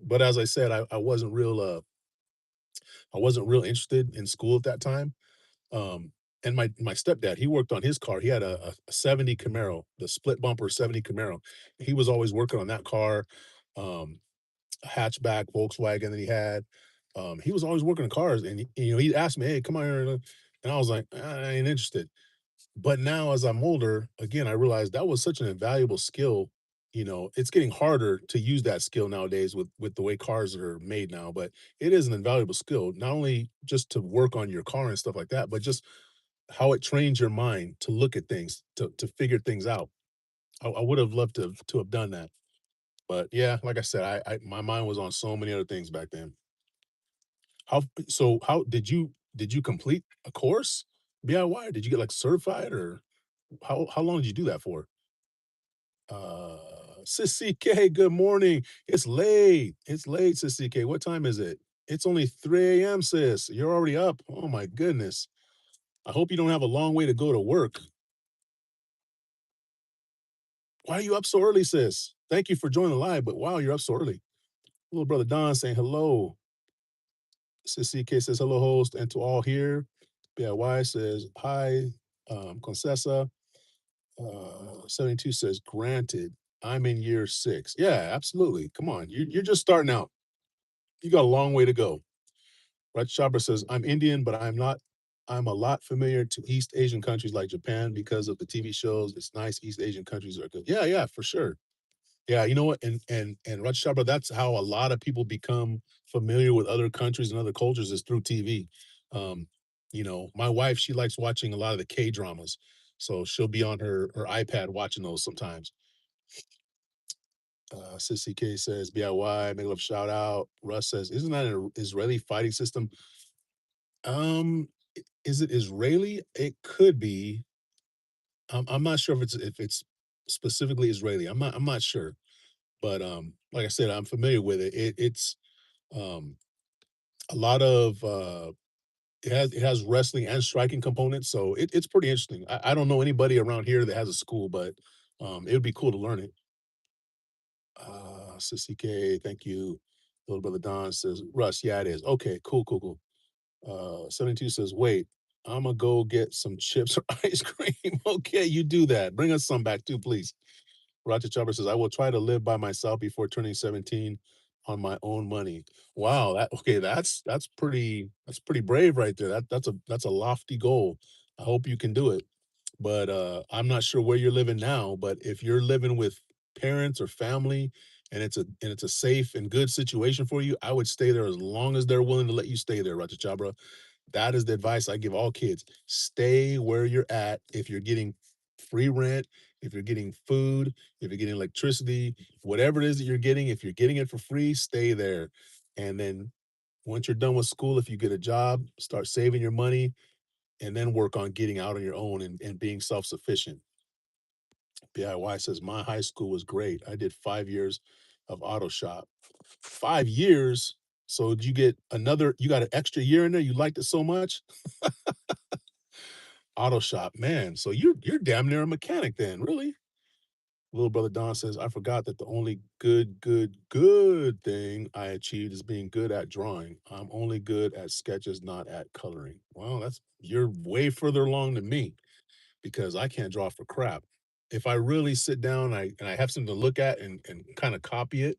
but as I said, I wasn't real interested in school at that time. And my stepdad, he worked on his car. He had a 70 Camaro, the split bumper 70 Camaro. He was always working on that car, a hatchback Volkswagen that he had. He was always working on cars, and he asked me, "Hey, come on here," and I was like, I ain't interested. But now, as I'm older, again, I realized that was such an invaluable skill. It's getting harder to use that skill nowadays with the way cars are made now. But it is an invaluable skill, not only just to work on your car and stuff like that, but just how it trains your mind to look at things, to figure things out. I would have loved to have done that. But yeah, like I said, I my mind was on so many other things back then. How did you complete a course? DIY? Did you get like certified, or how long did you do that for? Sissy K, good morning. It's late. It's late, Sissy K. What time is it? It's only 3 a.m., sis. You're already up. Oh my goodness. I hope you don't have a long way to go to work. Why are you up so early, sis? Thank you for joining the live, but wow, you're up so early. Little brother Don saying hello. Sissy K says hello, host, and to all here. BIY says hi. Concessa 72 says granted. I'm in year 6. Yeah, absolutely. Come on, you're just starting out. You got a long way to go. Raj Chabra says I'm Indian, but I'm not. I'm a lot familiar to East Asian countries like Japan because of the TV shows. It's nice. East Asian countries are good. Yeah, yeah, for sure. Yeah, you know what? And Raj Chabra, that's how a lot of people become familiar with other countries and other cultures is through TV. Um, my wife, she likes watching a lot of the K dramas, so she'll be on her iPad watching those sometimes. Sissy K says BIY, make love shout out. Russ says, isn't that an Israeli fighting system? Um, is it Israeli? It could be. I'm not sure if it's specifically Israeli. I'm not sure. But like I said, I'm familiar with it. It's um a lot of it has wrestling and striking components, so it's pretty interesting. I don't know anybody around here that has a school, but it would be cool to learn it. Sissy K, thank you. Little brother Don says, Russ, yeah, it is. Okay, cool, cool, cool. 72 says, wait, I'm gonna go get some chips or ice cream. Okay, you do that. Bring us some back too, please. Roger Chopper says, I will try to live by myself before turning 17 on my own money. Wow, that's pretty brave right there. That's a lofty goal. I hope you can do it. But I'm not sure where you're living now, but if you're living with parents or family and it's a safe and good situation for you, I would stay there as long as they're willing to let you stay there, Raja Chabra. That is the advice I give all kids. Stay where you're at. If you're getting free rent, if you're getting food, if you're getting electricity, whatever it is that you're getting, if you're getting it for free, stay there. And then once you're done with school, if you get a job, start saving your money and then work on getting out on your own and being self-sufficient. BIY says, my high school was great. I did 5 years of auto shop. 5 years. So did you get another, you got an extra year in there? You liked it so much? Auto shop, man. So you're damn near a mechanic then, really? Little brother Don says, I forgot that the only good thing I achieved is being good at drawing. I'm only good at sketches, not at coloring. Well, you're way further along than me because I can't draw for crap. If I really sit down and I have something to look at and kind of copy it,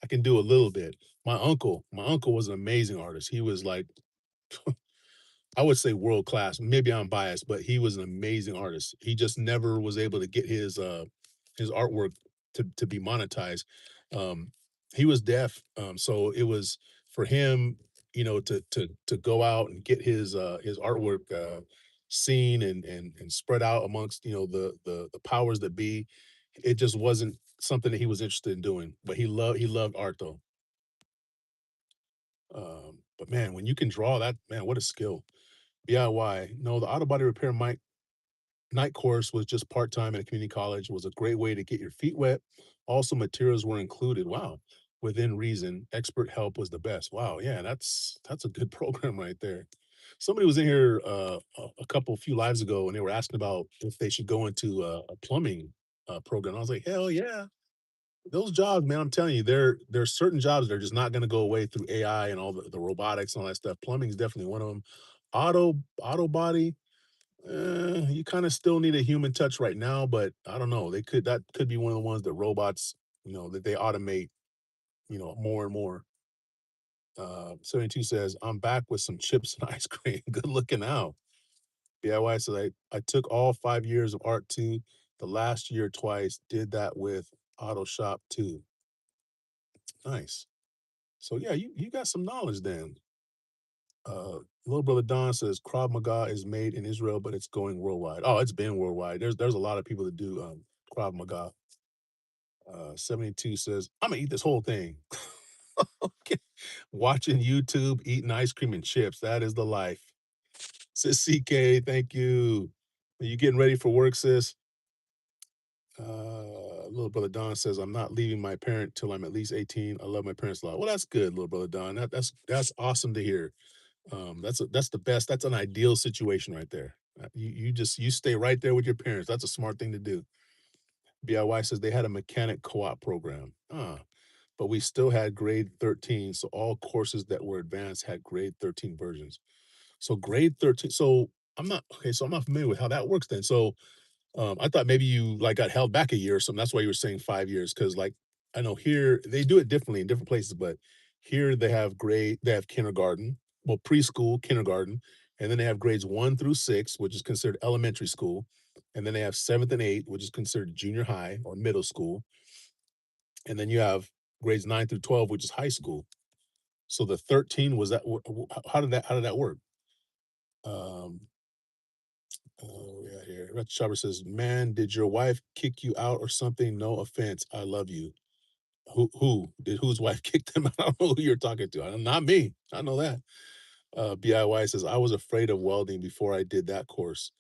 I can do a little bit. My uncle was an amazing artist. He was like, I would say world class. Maybe I'm biased, but he was an amazing artist. He just never was able to get his artwork to be monetized. Um, he was deaf, so it was for him, to go out and get his artwork seen and spread out amongst the powers that be. It just wasn't something that he was interested in doing. But he loved art though. But man, when you can draw that, man, what a skill. DIY. No, the auto body repair night course was just part-time at a community college. It was a great way to get your feet wet. Also, materials were included. Wow. Within reason, expert help was the best. Wow, yeah, that's a good program right there. Somebody was in here a few lives ago and they were asking about if they should go into a plumbing program. I was like, hell yeah. Those jobs, man, I'm telling you, there's certain jobs that are just not going to go away through AI and all the robotics and all that stuff. Plumbing is definitely one of them. Auto body, you kind of still need a human touch right now, but I don't know. That could be one of the ones that robots, that they automate, more and more. 72 says, I'm back with some chips and ice cream. Good looking out. DIY says, I took all 5 years of art too. The last year twice, did that with auto shop too. Nice. So yeah, you got some knowledge then. Uh, Little brother Don says Krav Maga is made in Israel, but it's going worldwide. Oh, it's been worldwide. There's a lot of people that do Krav Maga. 72 says I'm gonna eat this whole thing. Okay. Watching YouTube, eating ice cream and chips. That is the life. Sis CK, thank you. Are you getting ready for work, sis? Little brother Don says I'm not leaving my parent till I'm at least 18. I love my parents a lot. Well, that's good, little brother Don. That's awesome to hear. That's the best. That's an ideal situation right there. You stay right there with your parents. That's a smart thing to do. BIY says they had a mechanic co-op program. But we still had grade 13. So all courses that were advanced had grade 13 versions. So grade 13. So I'm not familiar with how that works then. So I thought maybe you like got held back a year or something. That's why you were saying 5 years. Cause like I know here they do it differently in different places, but here they have kindergarten, well, preschool, kindergarten, and then they have grades 1 through 6, which is considered elementary school. And then they have seventh and eighth, which is considered junior high or middle school. And then you have grades 9 through 12, which is high school. So the 13 was that how did that work? Um, Oh, yeah, here. Red Chopper says, "Man, did your wife kick you out or something? No offense. I love you." Whose wife kicked him out? I don't know who you're talking to. Not me. I know that. BIY says, "I was afraid of welding before I did that course."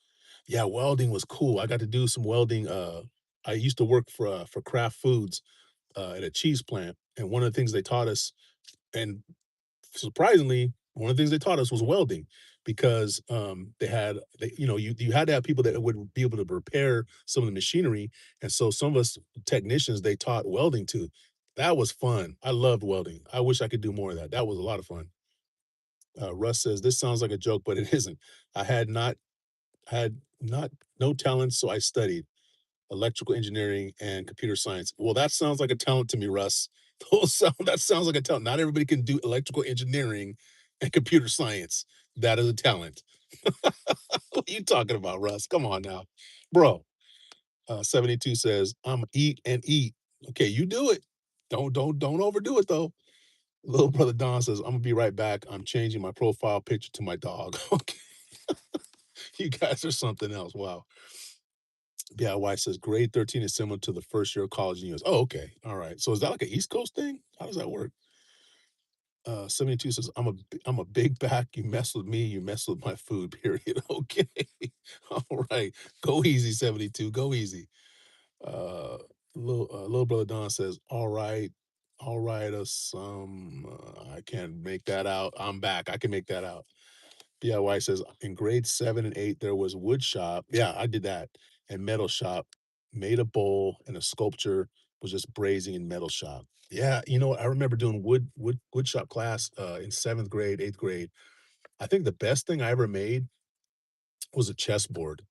Yeah, welding was cool. I got to do some welding. I used to work for Kraft Foods at a cheese plant, and one of the things they taught us, and surprisingly, one of the things they taught us was welding because you had to have people that would be able to repair some of the machinery, and so some of us technicians they taught welding to. That was fun. I loved welding. I wish I could do more of that. That was a lot of fun. Russ says this sounds like a joke, but it isn't. I had not no talent, so I studied electrical engineering and computer science. Well, that sounds like a talent to me, Russ. That sounds like a talent. Not everybody can do electrical engineering and computer science. That is a talent. What are you talking about, Russ? Come on now, bro. 72 says, "I'm eat and eat." Okay, you do it. Don't overdo it though. Little brother Don says, "I'm gonna be right back. I'm changing my profile picture to my dog." Okay, you guys are something else. Wow. DIY says grade 13 is similar to the first year of college in the US. Oh, okay. All right. So is that like an East Coast thing? How does that work? 72 says, I'm a big back. You mess with me, you mess with my food, period. Okay. All right. Go easy, 72. Go easy. Uh little brother Don says, all right, I can't make that out. I'm back. I can make that out. DIY says, in grade 7 and 8, there was wood shop. Yeah, I did that. And metal shop, made a bowl and a sculpture, was just brazing in metal shop. Yeah, you know what? I remember doing wood shop class in 7th grade, 8th grade. I think the best thing I ever made was a chessboard.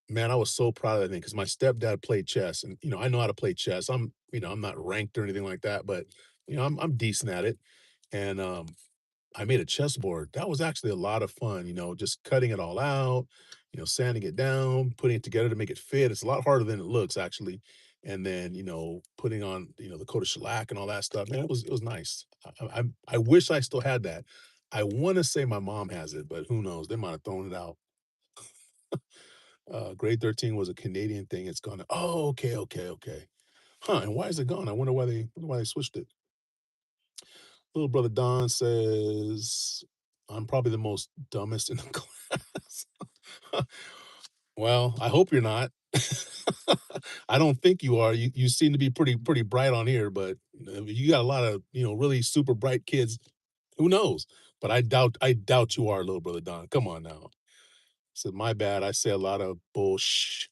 Man, I was so proud of that thing because my stepdad played chess, and I know how to play chess. I'm not ranked or anything like that, but I'm decent at it. And I made a chessboard. That was actually a lot of fun, just cutting it all out, sanding it down, putting it together to make it fit. It's a lot harder than it looks actually. And then, putting on, the coat of shellac and all that stuff. Man, it was nice. I wish I still had that. I want to say my mom has it, but who knows? They might have thrown it out. Grade 13 was a Canadian thing. It's gone. Oh, okay, okay, okay. Huh? And why is it gone? I wonder why they switched it. Little brother Don says, I'm probably the most dumbest in the class. Well, I hope you're not. I don't think you are. You seem to be pretty bright on here, but you got a lot of really super bright kids. Who knows? But I doubt you are, little brother Don. Come on now. Said my bad. I say a lot of bullsh.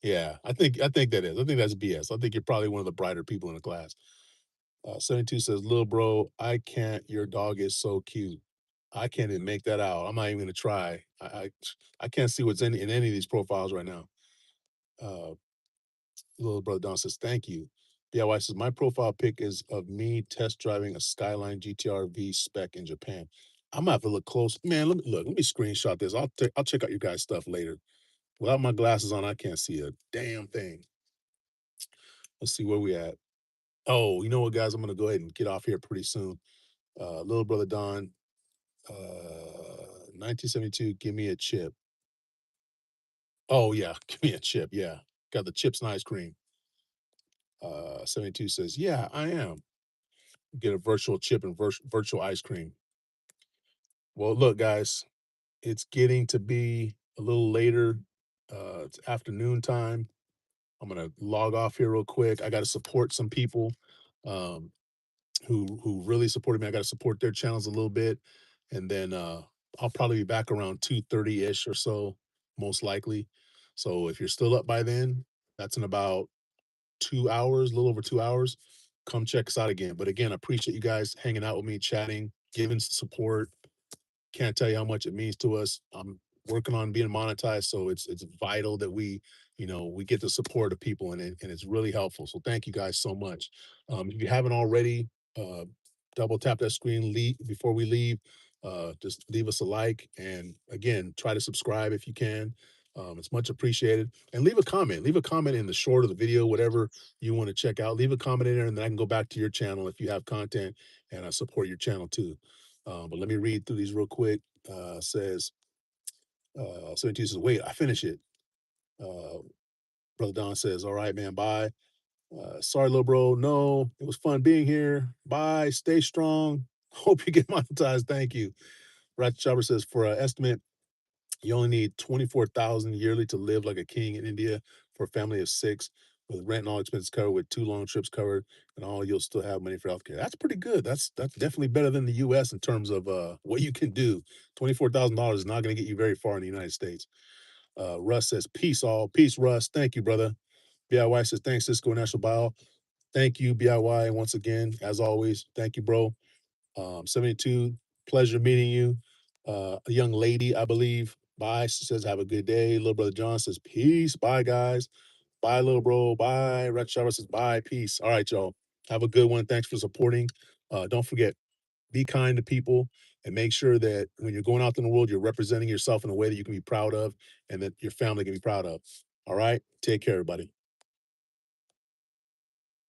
Yeah, I think that is. I think that's BS. I think you're probably one of the brighter people in the class. 72 says, little bro, I can't. Your dog is so cute. I can't even make that out. I'm not even gonna try. I can't see what's in any of these profiles right now. Uh, little brother Don says, thank you. DIY says, my profile pic is of me test driving a Skyline GTR V spec in Japan. I'm gonna have to look close. Man, let me screenshot this. I'll check out your guys' stuff later. Without my glasses on, I can't see a damn thing. Let's see where we at. Oh, you know what, guys? I'm gonna go ahead and get off here pretty soon. Little brother Don, 1972, give me a chip. Oh yeah, give me a chip. Yeah, got the chips and ice cream. 72 says, yeah, I am. Get a virtual chip and virtual ice cream. Well, look, guys, it's getting to be a little later. It's afternoon time. I'm gonna log off here real quick. I got to support some people. Um, who really supported me. I got to support their channels a little bit, and then I'll probably be back around 2:30 ish or so, most likely. So if you're still up by then, that's in about 2 hours, a little over 2 hours. Come check us out again. But again, I appreciate you guys hanging out with me, chatting, giving support. Can't tell you how much it means to us. I'm working on being monetized, so it's vital that we get the support of people, and it's really helpful. So thank you guys so much. If you haven't already, uh, double tap that screen before we leave. Just leave us a like, and again, try to subscribe if you can. It's much appreciated. And leave a comment. Leave a comment in the short of the video, whatever you want to check out. Leave a comment in there, and then I can go back to your channel if you have content, and I support your channel too. But let me read through these real quick. Says 17 says, wait, I finish it. Uh, Brother Don says, all right, man, bye. Sorry, little bro. No, it was fun being here. Bye. Stay strong. Hope you get monetized. Thank you. Ratchet Chopper says, for an estimate, you only need 24,000 yearly to live like a king in India for a family of 6, with rent and all expenses covered, with 2 long trips covered, and all you'll still have money for healthcare. That's pretty good. That's definitely better than the US in terms of what you can do. $24,000 is not going to get you very far in the United States. Russ says, peace all. Peace, Russ. Thank you, brother. BIY says, thanks, Cisco National Bio. Thank you, BIY, once again, as always. Thank you, bro. 72, pleasure meeting you. A young lady, I believe. Bye. She says, have a good day. Little brother John says, peace. Bye, guys. Bye, little bro. Bye. Red Shower says, bye. Peace. All right, y'all. Have a good one. Thanks for supporting. Don't forget, be kind to people, and make sure that when you're going out in the world, you're representing yourself in a way that you can be proud of and that your family can be proud of. All right. Take care, everybody.